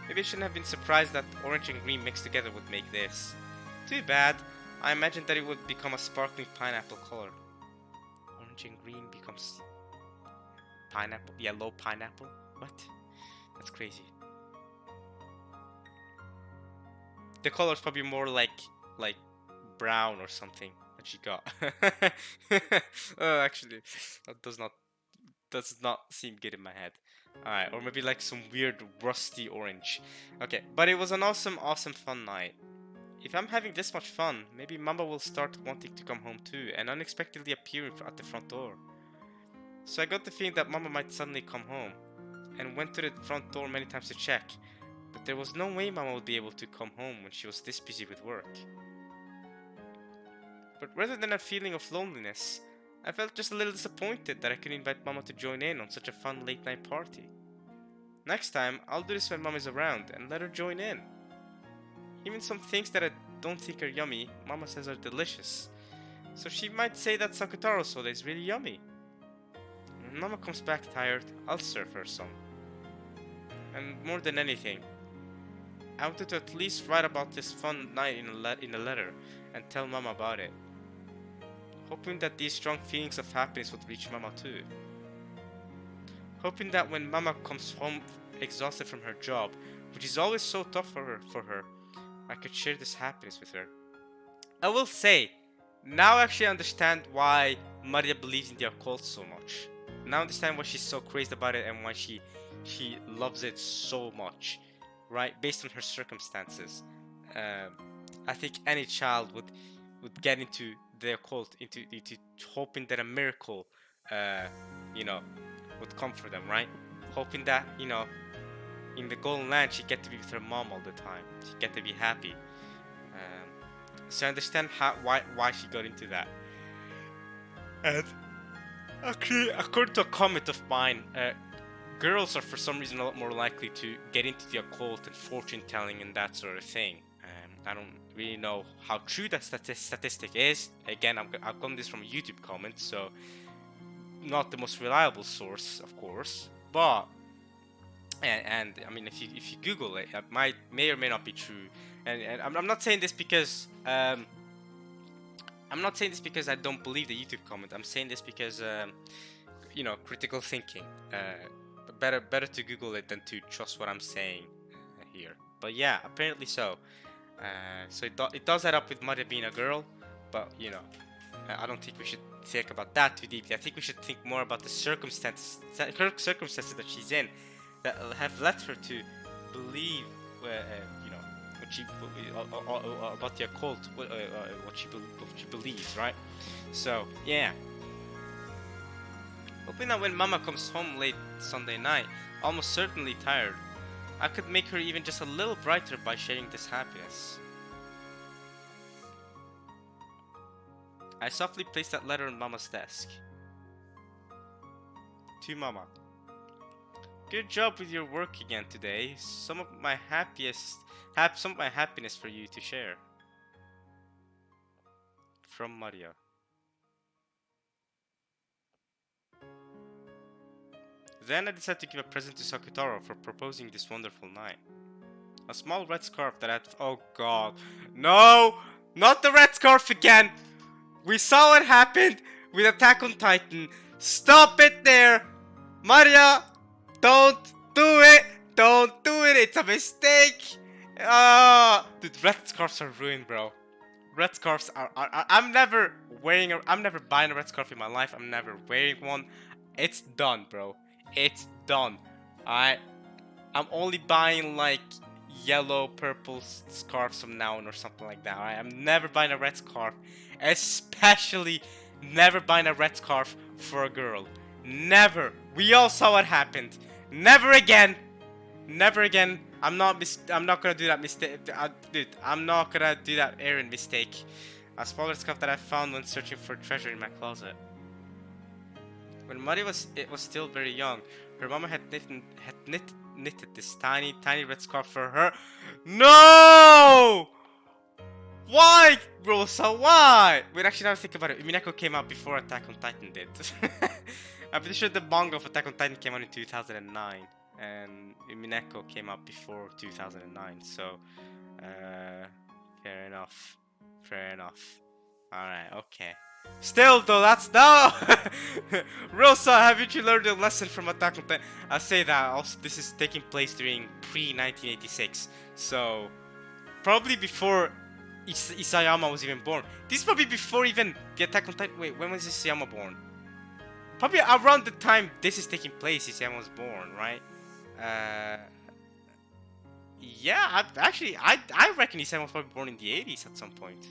Maybe I shouldn't have been surprised that orange and green mixed together would make this. Too bad. I imagined that it would become a sparkling pineapple color. Orange and green becomes pineapple, yellow pineapple? What? That's crazy. The color's probably more like brown or something that she got. Actually, that does not seem good in my head. Alright, or maybe like some weird rusty orange. Okay, but it was an awesome fun night. If I'm having this much fun, maybe Mama will start wanting to come home too, and unexpectedly appear at the front door. So I got the feeling that Mama might suddenly come home, and went to the front door many times to check. But there was no way Mama would be able to come home when she was this busy with work. But rather than a feeling of loneliness, I felt just a little disappointed that I couldn't invite Mama to join in on such a fun late night party. Next time, I'll do this when Mom is around and let her join in. Even some things that I don't think are yummy, Mama says are delicious. So she might say that Sakutaro soda is really yummy. When Mama comes back tired, I'll serve her some. And more than anything, I wanted to at least write about this fun night in a letter and tell Mama about it. Hoping that these strong feelings of happiness would reach Mama too. Hoping that when Mama comes home exhausted from her job, which is always so tough for her, I could share this happiness with her. I will say, now I actually understand why Maria believes in the occult so much. Now I understand why she's so crazed about it and why she loves it so much, right? Based on her circumstances. I think any child would get into the occult, into hoping that a miracle, would come for them, right? Hoping that, in the Golden Land, she'd get to be with her mom all the time. She'd get to be happy. So I understand why she got into that. And actually, according to a comment of mine, girls are for some reason a lot more likely to get into the occult and fortune telling and that sort of thing. I don't really know how true that statistic is. Again, I've gotten this from a YouTube comment, so not the most reliable source, of course. But and I mean, if you Google it, it may or may not be true. And I'm not saying this because I'm not saying this because I don't believe the YouTube comment. I'm saying this because you know, critical thinking. Better to Google it than to trust what I'm saying here. But yeah, apparently so. So it does add up with Maria being a girl, but you know, I don't think we should think about that too deeply. I think we should think more about the circumstances that she's in that have led her to believe, you know, what she about the occult, what she believes, right? So yeah. Hoping that when Mama comes home late Sunday night, almost certainly tired, I could make her even just a little brighter by sharing this happiness. I softly placed that letter on Mama's desk. To Mama. Good job with your work again today. Some of my happiness for you to share. From Maria. Then I decided to give a present to Sakutaro for proposing this wonderful night. A small red scarf that had... Oh god. No! Not the red scarf again! We saw what happened with Attack on Titan. Stop it there! Maria! Don't do it! Don't do it! It's a mistake! Dude, red scarves are ruined, bro. Red scarves are I'm never buying a red scarf in my life. I'm never wearing one. It's done, bro. It's done. I'm only buying like yellow, purple scarves from now on or something like that. Alright, I'm never buying a red scarf, especially never buying a red scarf for a girl. Never. We all saw what happened. Never again. Never again. I'm not gonna do that mistake, dude. I'm not gonna do that errand mistake. A smaller scarf that I found when searching for treasure in my closet. When Mari was still very young, her mama had knitted this tiny red scarf for her. No! Why, Rosa? Why? Wait, actually, now think about it. Umineko came out before Attack on Titan did. I'm pretty sure the manga of Attack on Titan came out in 2009, and Umineko came out before 2009. So, fair enough. Fair enough. All right. Okay. Still though, that's no. Rosa, haven't you learned a lesson from Attack on Titan? I say that also. This is taking place during pre-1986, so probably before Isayama was even born. This is probably before even the Attack on Titan. Wait, when was Isayama born? Probably around the time this is taking place, Isayama was born, right? Yeah, I reckon Isayama was probably born in the 80s at some point.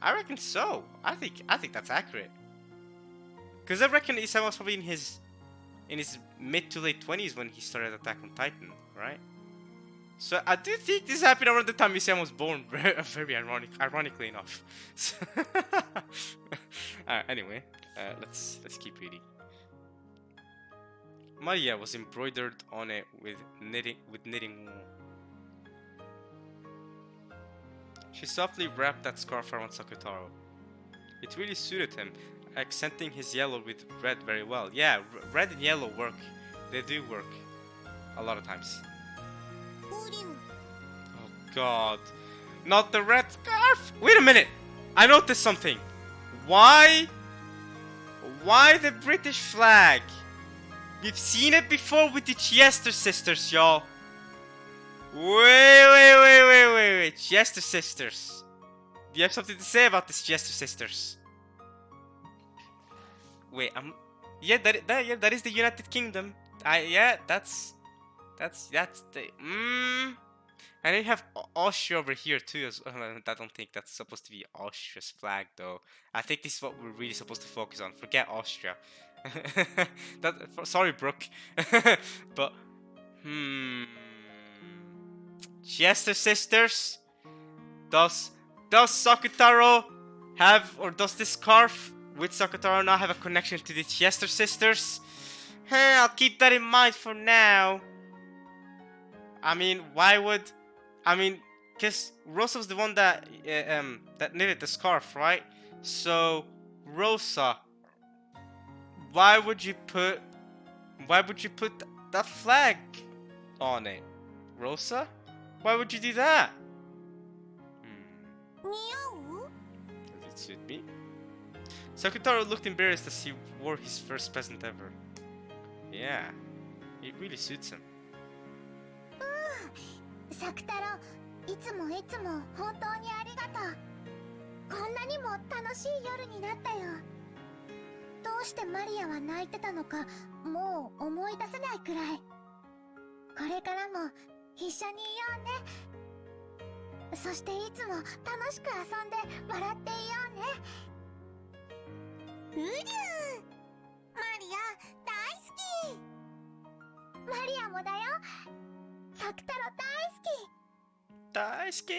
I reckon so. I think that's accurate. Cause I reckon Isayama was probably in his mid to late 20s when he started Attack on Titan, right? So I do think this happened around the time Isayama was born. Very ironically enough. Anyway, let's keep reading. Maria was embroidered on it with knitting wool. She softly wrapped that scarf around Sakutaro. It really suited him, accenting his yellow with red very well. Yeah, red and yellow work. They do work. A lot of times. Oh god. Not the red scarf! Wait a minute! I noticed something. Why the British flag? We've seen it before with the Chester sisters, y'all. Wait. Chester sisters. Do you have something to say about this Chester sisters? Wait, yeah, that is the United Kingdom. That's the and then you have Austria over here too. I don't think that's supposed to be Austria's flag though. I think this is what we're really supposed to focus on. Forget Austria. Sorry, Brooke. But Chester sisters. Does Sakutaro have, or does this scarf with Sakutaro now have a connection to the Chester sisters? I'll keep that in mind for now. I mean, why would... I mean, because Rosa was the one that knitted the scarf, right? So, Rosa, why would you put that flag on it? Rosa? Why would you do that? Does it suit me? Sakutaro looked embarrassed as he wore his first present ever. Yeah, it really suits him. サクタロ、いつも本当にありがとう。こんなにも楽しい夜になったよ。どうしてマリアは泣いてたのかもう思い出せないくらい。これからも一緒にいようね。そしていつも楽しく遊んで笑っていようね。うりゅう、マリア大好き。マリアもだよ。サクタロ大好き。大好き!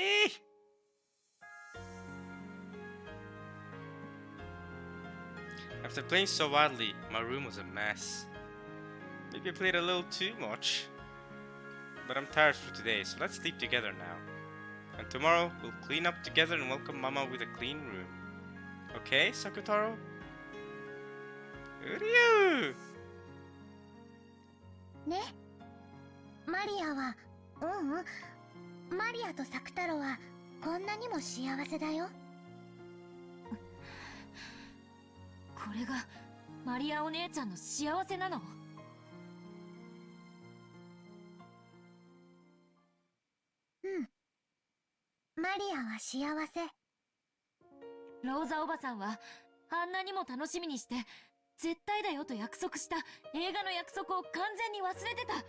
After playing so wildly, my room was a mess. Maybe I played a little too much. But I'm tired for today, so let's sleep together now. And tomorrow, we'll clean up together and welcome Mama with a clean room. Okay, Sakutaro? Uryu! ね、マリアは、マリアとサクタロはこんなにも幸せだよ。これがマリアお姉ちゃんの幸せなの？マリアは幸せ。ローザおばさんはあんなにも楽しみにして絶対だよと約束した映画の約束を完全に忘れてた。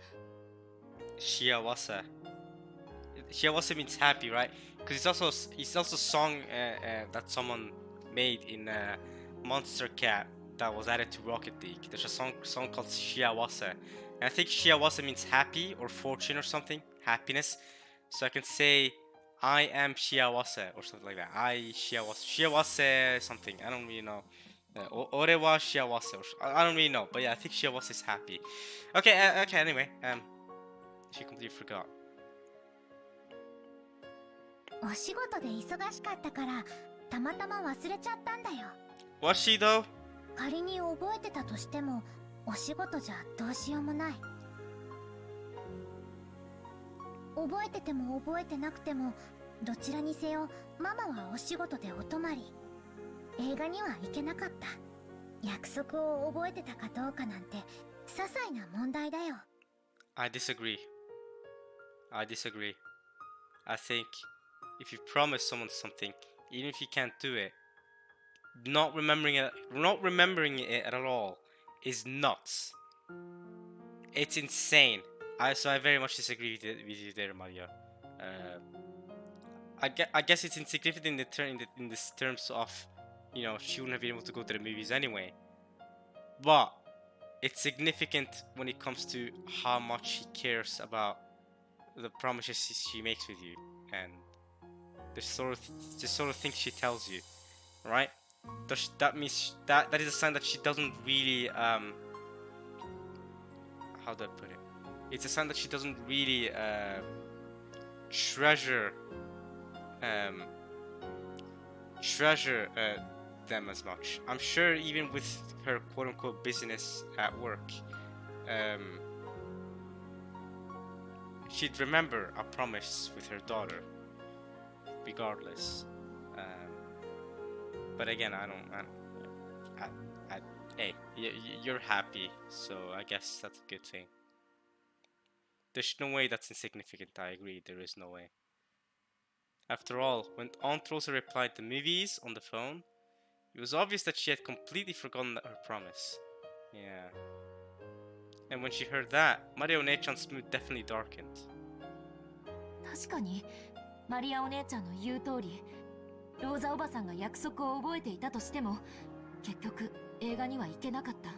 Shiawase. Shiawase means happy, right? Because it's also a song that someone made in Monster Cat that was added to Rocket League. There's a song called Shiawase, and I think Shiawase means happy or fortune or something, happiness. So I can say I am Shiawase or something like that. I Shiawase something. I don't really know. Ore wa shiawase. I don't really know, but yeah, I think Shiawase is happy. Okay, okay. Anyway, she completely forgot. お仕事で忙しかったからたまたま忘れちゃったんだよ。Was she though? 仮に覚えてたとしてもお仕事じゃどうしようもない。覚えてても覚えてなくてもどちらにせよママはお仕事でお泊まり。映画には行けなかった。約束を覚えてたかどうかなんて些細な問題だよ。I disagree. I think if you promise someone something, even if you can't do it, not remembering it at all is nuts. It's insane. So I very much disagree with you there, Maria. I guess it's insignificant in this terms of, you know, she wouldn't have been able to go to the movies anyway. But it's significant when it comes to how much she cares about the promises she makes with you and the sort of things she tells you, right? That means that is a sign that she doesn't really how do I put it? It's a sign that she doesn't really treasure them as much. I'm sure even with her quote-unquote business at work, she'd remember a promise with her daughter regardless. But again, hey, you're happy, so I guess that's a good thing. There's no way that's insignificant. I agree, there is no way. After all, when Aunt Rosa replied to movies on the phone, it was obvious that she had completely forgotten her promise. Yeah. And when she heard that, Maria One-chan's mood definitely darkened. 確かにマリアお姉ちゃんの言う通り、ローザおばさんが約束を覚えていたとしても、結局映画には行けなかった。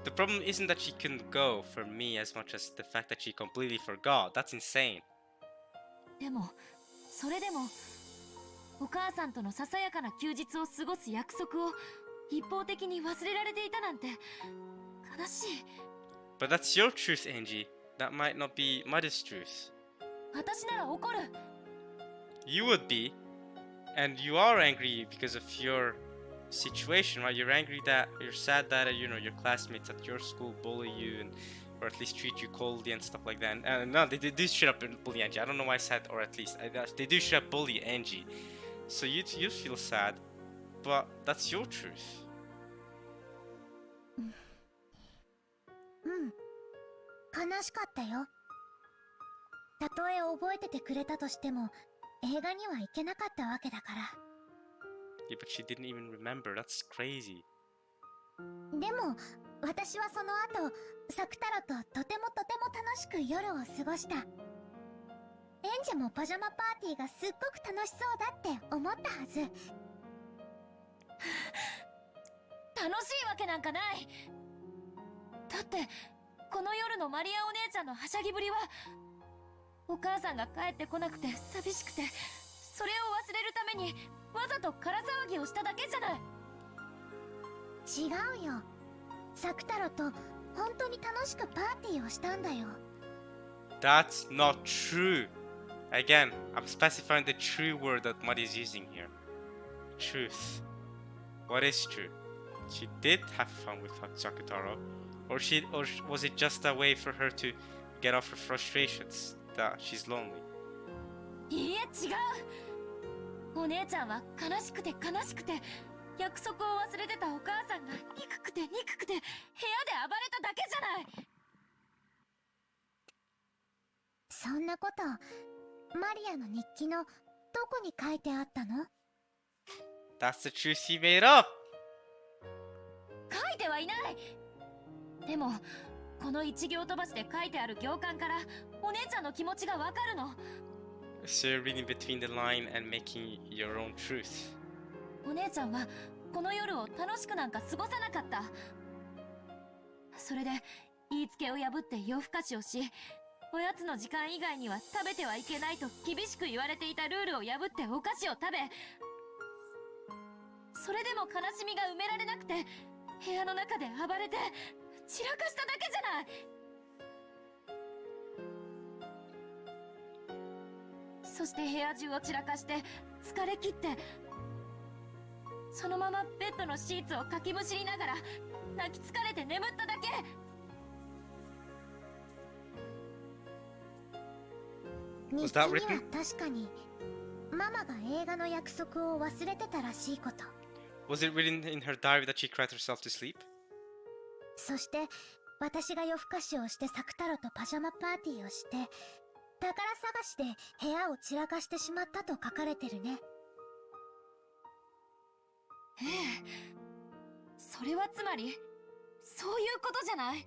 The problem isn't that she couldn't go for me as much as the fact that she completely forgot. That's insane. でも、それでもお母さんとのささやかな休日を過ごす約束を一方的に忘れられていたなんて悲しい。 But that's your truth, Angie. That might not be Muddy's truth. 私なら怒る。 You would be, and you are angry because of your situation, right? You're angry that you're sad that you know your classmates at your school bully you and or at least treat you coldly and stuff like that. And no, they do straight up bully Angie. I don't know why I said or at least they do straight up bully Angie. So you feel sad, but that's your truth. 悲しかったよ。たとえ覚えててくれたとしても、映画には行けなかったわけだから。Yeah, but she didn't even remember. That's crazy. でも、私はその後、サクタロととても楽しく夜を過ごした。エンジェもパジャマパーティーがすっごく楽しそうだって思ったはず。楽しいわけなんかない。だってこの夜のマリアお姉ちゃんのはしゃぎぶりは、お母さんが帰ってこなくて寂しくて、それを忘れるためにわざと空騒ぎをしただけじゃない。違うよ。サクタロと本当に楽しくパーティーをしたんだよ。That's not true. Again, I'm specifying the true word that Muddy is using here. Truth. What is true? She did have fun with Sakutaro, or was it just a way for her to get off her frustrations that she's lonely? いいえ、違う。お姉ちゃんは悲しくて約束を忘れてたお母さんが憎くて部屋で暴れただけじゃない。そんなこと、マリアの日記のどこに書いてあったの？ That's the truth he made up! 書いてはいない。でもこの一行飛ばしで書いてある行間からお姉ちゃんの気持ちがわかるの。 So you're reading between the line and making your own truth. お姉ちゃんはこの夜を楽しくなんか過ごさなかった。それで言いつけを破って夜更かしをし、おやつの時間以外には食べてはいけないと厳しく言われていたルールを破ってお菓子を食べ、それでも悲しみが埋められなくて部屋の中で暴れて散らかしただけじゃない。そして部屋中を散らかして疲れ切って、そのままベッドのシーツをかきむしりながら泣き疲れて眠っただけ。日記には確かにママが映画の約束を忘れてたらしいこと。 Was it written in her diary that she cried herself to sleep? そして私が夜更かしをしてサクタロとパジャマパーティーをして宝探しで部屋を散らかしてしまったと書かれてるね。ええ、それはつまりそういうことじゃない。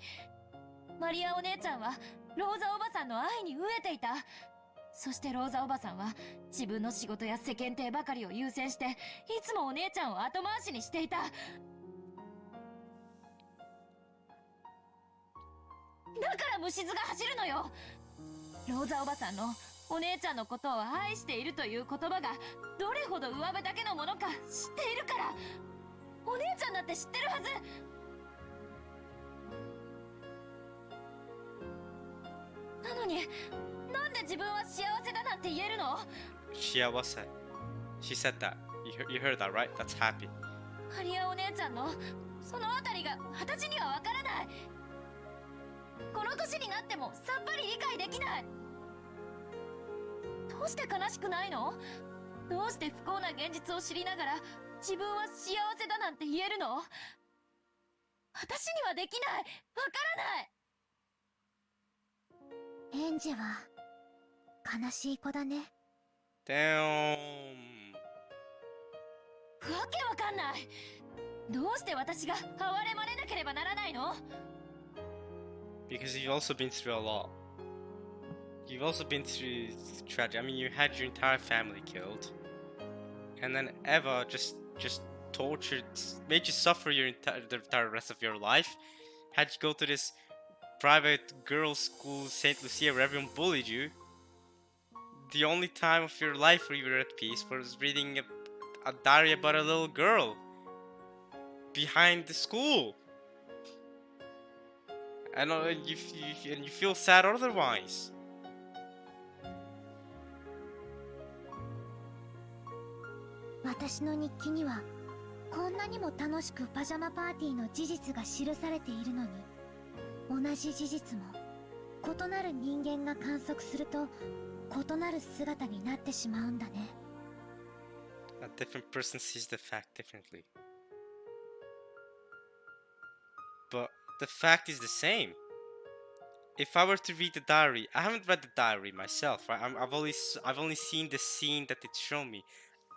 マリアお姉ちゃんはローザおばさんの愛に飢えていた。そしてローザおばさんは自分の仕事や世間体ばかりを優先していつもお姉ちゃんを後回しにしていた。だから虫唾が走るのよ。ローザおばさんのお姉ちゃんのことを愛しているという言葉がどれほど上辺だけのものか知っているから。お姉ちゃんだって知ってるはず。なのになんで自分は幸せだなんて言えるの？ Shiawase. She said that. You heard that, right? That's happy. マリアお姉ちゃんのそのあたりが私にはわからない。この年になってもさっぱり理解できない。どうして悲しくないの？どうして不幸な現実を知りながら自分は幸せだなんて言えるの？私にはできない。わからない。エンジェは悲しい子だね。Damn. わけわかんない。どうして私が哀れまれなければならないの？ Because you've also been through a lot. You've also been through tragedy. I mean, you had your entire family killed, and then Eva just tortured, made you suffer the entire rest of your life. Had you go to this private girls' school, Saint Lucia, where everyone bullied you. The only time of your life where you were at peace was reading a diary about a little girl. behind the school. And you feel sad otherwise. 私の日記にはこんなにも楽しくパジャマパーティーの事実が記されているのに、同じ事実も異なる人間が観測すると異なる姿になってしまうんだね。 A different person sees the fact differently. But the fact is the same. If I were to read the diary, I haven't read the diary myself, right? I've only seen the scene that it's shown me.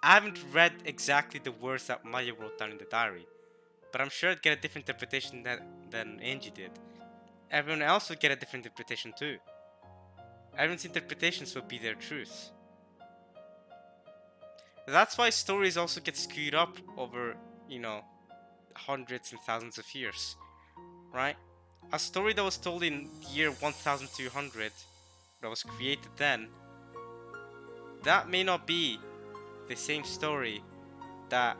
I haven't read exactly the words that Maya wrote down in the diary, but I'm sure I'd get a different interpretation than Angie did. Everyone else would get a different interpretation too. Everyone's interpretations would be their truth. That's why stories also get skewed up over, you know, hundreds and thousands of years, right? A story that was told in the year 1200, that was created then, that may not be the same story that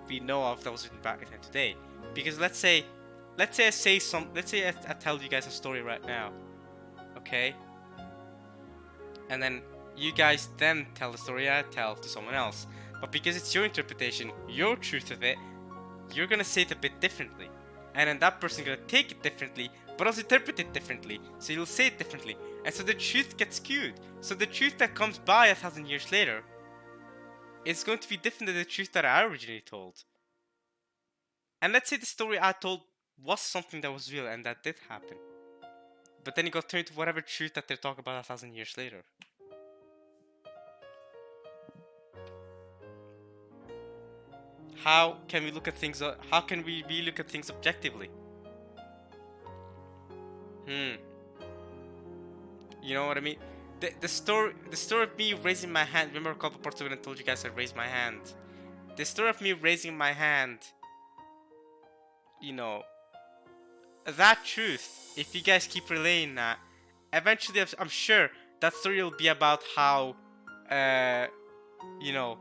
we know of that was written back then today. Because let's say I tell you guys a story right now, okay? And then you guys then tell the story I tell to someone else. But because it's your interpretation, your truth of it, you're gonna say it a bit differently. And then that person's gonna take it differently, but also interpret it differently. So you'll say it differently. And so the truth gets skewed. So the truth that comes by 1,000 years later is going to be different than the truth that I originally told. And let's say the story I told was something that was real and that did happen. But then it got turned to whatever truth that they're talking about 1,000 years later. How can we look at things? How can we look at things objectively? You know what I mean? The story of me raising my hand. Remember a couple parts of it I told you guys I raised my hand. The story of me raising my hand. You know, that truth. If you guys keep relaying that, eventually I'm sure that story will be about how, you know,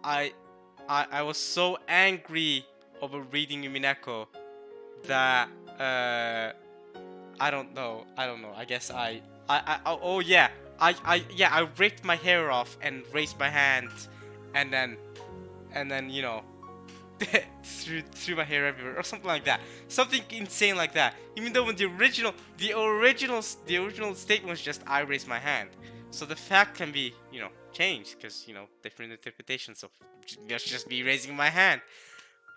I was so angry over reading Umineko that I don't know. I guess I ripped my hair off and raised my hand, and then you know threw my hair everywhere or something like that. Something insane like that. Even though when the original statement was just I raised my hand. So the fact can be, you know, changed because, you know, different interpretations of just be raising my hand.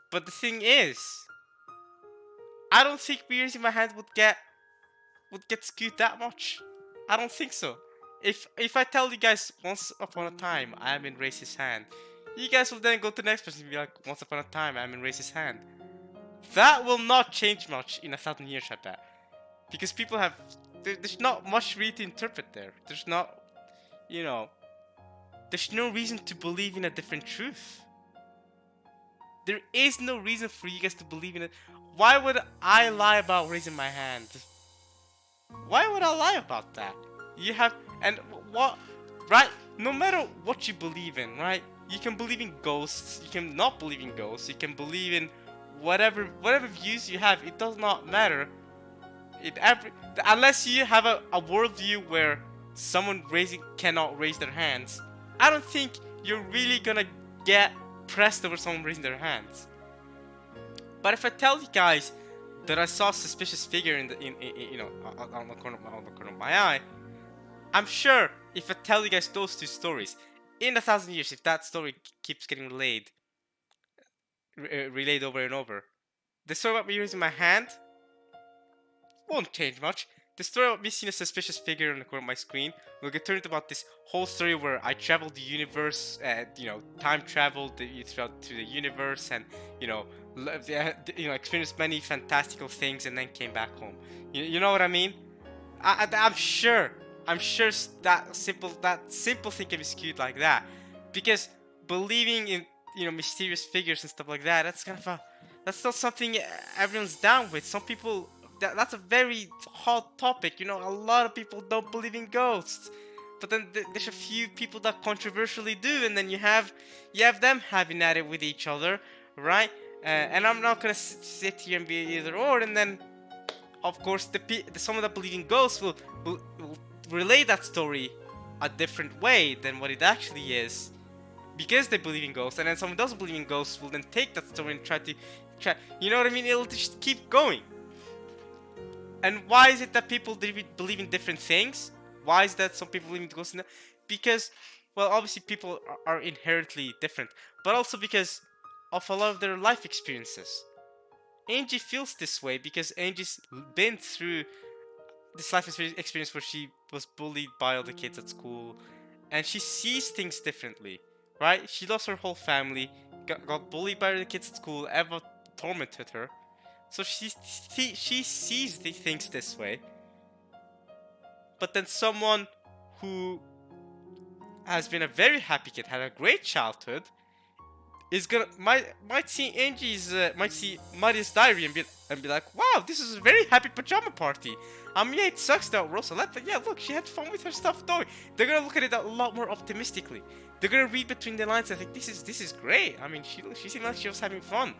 But the thing is, I don't think me raising my hand would get skewed that much. I don't think so. If I tell you guys once upon a time Amin raised his hand, you guys will then go to the next person and be like, once upon a time Amin raised his hand. That will not change much in 1,000 years, I bet. Because people have... There's not much really to interpret there. There's not... You know... There's no reason to believe in a different truth. There is no reason for you guys to believe in it. Why would I lie about raising my hand? Why would I lie about that? You have... And what... Right? No matter what you believe in, right? You can believe in ghosts. You can not believe in ghosts. You can believe in whatever views you have. It does not matter. Unless you have a worldview where someone cannot raise their hands, I don't think you're really gonna get pressed over someone raising their hands. But if I tell you guys that I saw a suspicious figure on the corner of my eye, I'm sure if I tell you guys those two stories, in 1,000 years, if that story keeps getting relayed over and over, the story about me raising my hand won't change much. The story about me seeing a suspicious figure on the corner of my screen will get turned about this whole story where I traveled the universe, time traveled throughout to the universe, and experienced many fantastical things, and then came back home. You know what I mean? I'm sure that simple thing can be skewed like that, because believing in mysterious figures and stuff like that, that's not something everyone's down with. Some people, that's a very hot topic. A lot of people don't believe in ghosts, but then there's a few people that controversially do, and then you have them having at it with each other, right? And I'm not gonna sit here and be either or. And then, of course, someone that believe in ghosts will relay that story a different way than what it actually is, because they believe in ghosts. And then someone doesn't believe in ghosts will then take that story and try, you know what I mean? It'll just keep going. And why is it that people believe in different things? Why is that some people believe in ghosts? Because, well, obviously people are inherently different, but also because of a lot of their life experiences. Angie feels this way because Angie's been through this life experience where she was bullied by all the kids at school, and she sees things differently, right? She lost her whole family, got bullied by the kids at school, Eva tormented her. So she sees the things this way. But then someone who has been a very happy kid, had a great childhood, is gonna might see might see Maria's diary and be like, wow, this is a very happy pajama party. Yeah, it sucks that Rosa left, but yeah, look, she had fun with her stuff though. They're gonna look at it a lot more optimistically. They're gonna read between the lines and think this is great. I mean, she seemed like she was having fun.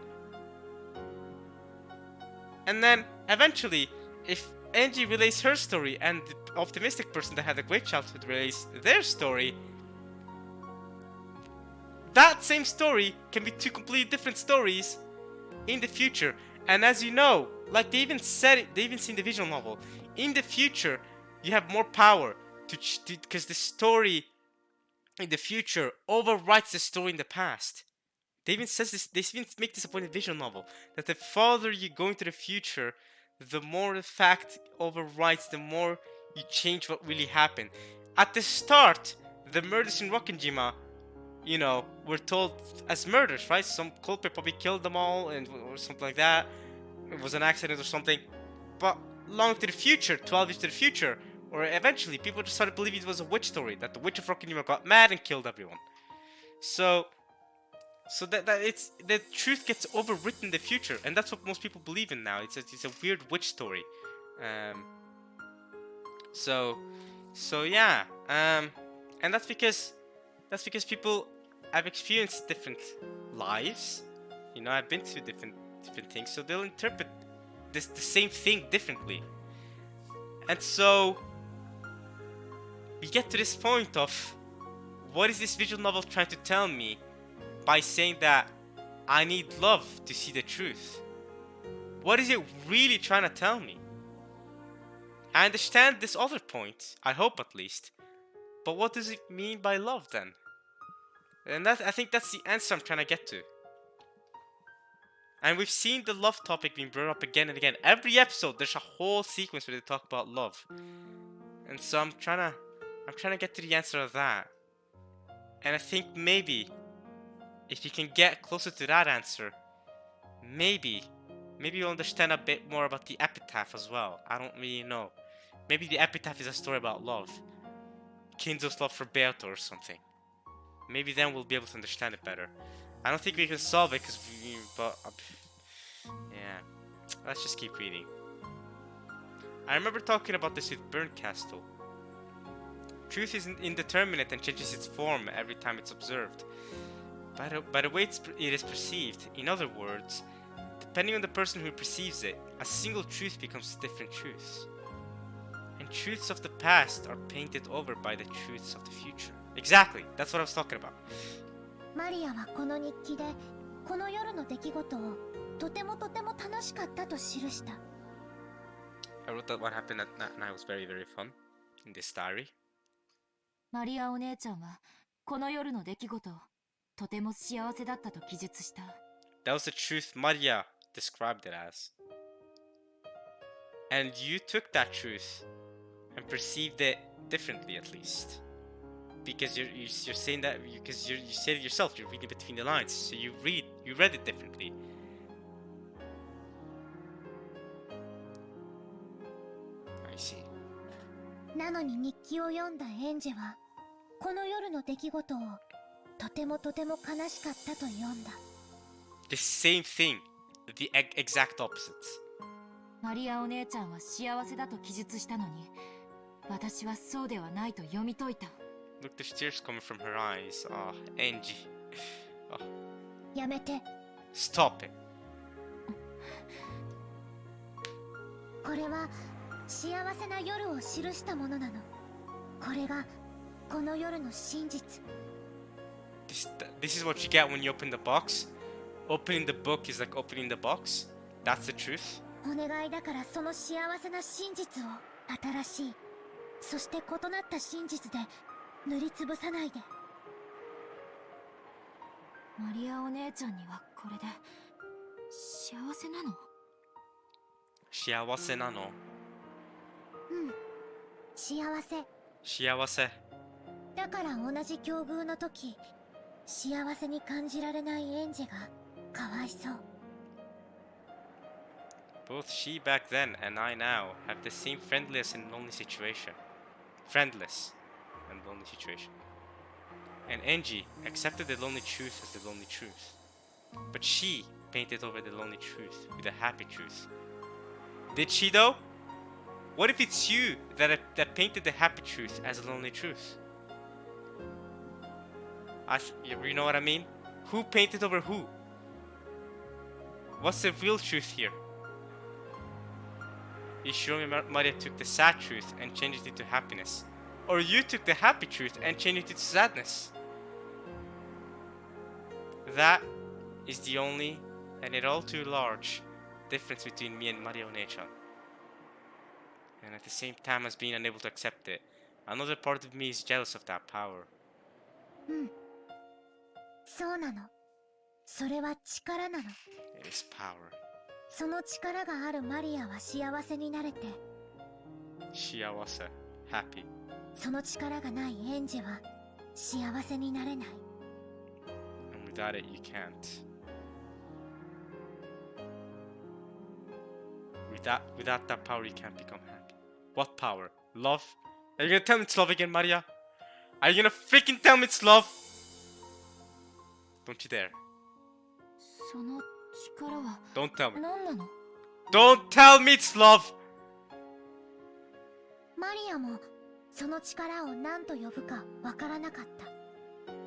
And then eventually, if Angie relays her story and the optimistic person that had a great childhood relays their story, that same story can be two completely different stories in the future. And as you know, like they even said it, they even seen the visual novel. In the future, you have more power because the story in the future overwrites the story in the past. They even says this. They even make this a point in the visual novel that the farther you go into the future, the more the fact overwrites, the more you change what really happened. At the start, the murders in Rokkenjima, you know, were told as murders, right? Some culprit probably killed them all, or something like that. It was an accident or something. But long to the future, 12 years to the future, or eventually, people just started believing it was a witch story, that the witch of Rokkenjima got mad and killed everyone. So that it's the truth gets overwritten in the future, and that's what most people believe in now. It's a weird witch story. So yeah. And that's because people have experienced different lives. You know, I've been through different things, so they'll interpret the same thing differently. And so we get to this point of, what is this visual novel trying to tell me by saying that I need love to see the truth? What is it really trying to tell me? I understand this other point, I hope at least, but what does it mean by love then? And I think that's the answer I'm trying to get to. And we've seen the love topic being brought up again and again. Every episode, there's a whole sequence where they talk about love. And so I'm trying to get to the answer of that. And I think maybe, if you can get closer to that answer, maybe you'll understand a bit more about the epitaph as well. I don't really know. Maybe the epitaph is a story about love. Kinzo's love for Beato or something. Maybe then we'll be able to understand it better. I don't think we can solve it, yeah. Let's just keep reading. I remember talking about this with Burncastle. Truth is indeterminate and changes its form every time it's observed. By the way it is perceived. In other words, depending on the person who perceives it, a single truth becomes different truths. And truths of the past are painted over by the truths of the future. Exactly, that's what I was talking about. マリアはこの日記でこの夜の出来事をとても楽しかったと記した。 I wrote that what happened that night was very, very fun in this diary. マリアお姉ちゃんはこの夜の出来事をとても幸せだったと記述した。 That was the truth Maria described it as. And you took that truth and perceived it differently, at least. Because you're saying that because you said it yourself, you're reading between the lines, so you read it differently. I see. なのに日記を読んだエンジェはこの夜の出来事をとても悲しかったと読んだ。 The same thing, the exact opposites. マリアお姉ちゃんは幸せだと記述したのに、私はそうではないと読み解いた。 Look, there's tears coming from her eyes. Ah, Angie. Oh. やめて。 Stop it. これは幸せな夜を記したものなの。これがこの夜の真実。 This is what you get when you open the box. Opening the book is like opening the box. That's the truth. お願いだから、その幸せな真実を新しい、そして異なった真実で塗りつぶさないで。マリアお姉ちゃんにはこれで幸せなの？幸せなの？うん、幸せ。幸せ。だから同じ境遇の時、幸せに感じられないエンジェがかわいそう。 Both she back then and I now have the same friendless and lonely situation. Friendless and lonely situation. And Angie accepted the lonely truth as the lonely truth. But she painted over the lonely truth with a happy truth. Did she though? What if it's you that painted the happy truth as a lonely truth? You know what I mean? Who painted over who? What's the real truth here? Ishiro Maria took the sad truth and changed it to happiness. Or you took the happy truth and changed it to sadness. That is the only, and it all too large, difference between me and Maria One-chan. And at the same time as being unable to accept it, another part of me is jealous of that power. うん、そうなの。それは力なの。 It is power. その力があるマリアは幸せになれて、幸せ happy. その力がないエンジェは幸せになれない。 And without it you can't. Without that power you can't become happy. What power? Love? Are you gonna tell me it's love again, Maria? Are you gonna freaking tell me it's love? Don't you dare. その力は Don't tell me. 何なの？ Don't tell me it's love! マリアもその力を何と呼ぶかわからなかった。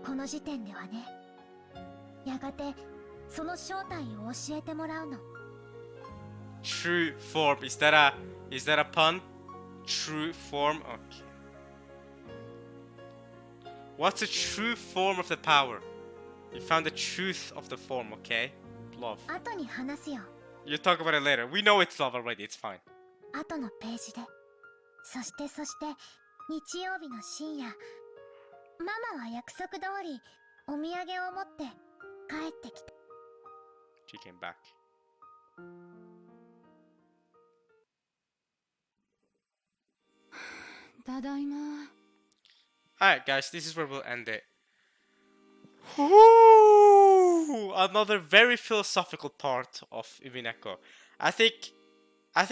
この時点ではね。やがてその正体を教えてもらうの。 True form. Is that a pun? True form? Okay. What's the true form of the power? You found the truth of the form, okay? Love. 後に話すよ。 You'll talk about it later. We know it's love already, it's fine. 後のページで。そして日曜日の深夜、ママは約束通りお土産を持って帰ってきた。 She came back. ただいま。 Alright, guys, this is where we'll end it. Woo! Another very philosophical part of Umineko. I think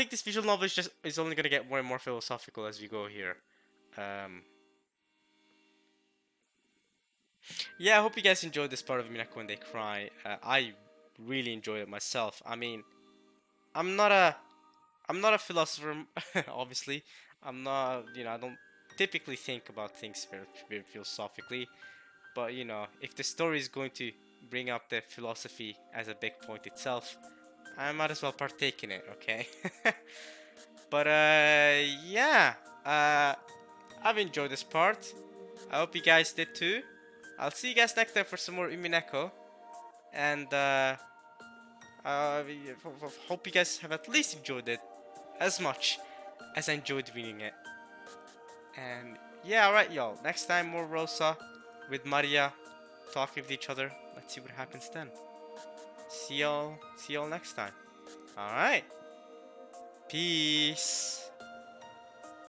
this visual novel is only gonna get more and more philosophical as we go here. Yeah, I hope you guys enjoyed this part of Umineko when they cry. I really enjoyed it myself. I mean, I'm not a philosopher, obviously. I'm not, I don't typically think about things very philosophically. But, if the story is going to bring up the philosophy as a big point itself, I might as well partake in it, okay? But, yeah. I've enjoyed this part. I hope you guys did too. I'll see you guys next time for some more Umineko. And, hope you guys have at least enjoyed it as much as I enjoyed reading it. And, yeah, alright, y'all. Next time, more Rosa with Maria talking with each other. Let's see what happens then. See y'all next time. Alright. Peace.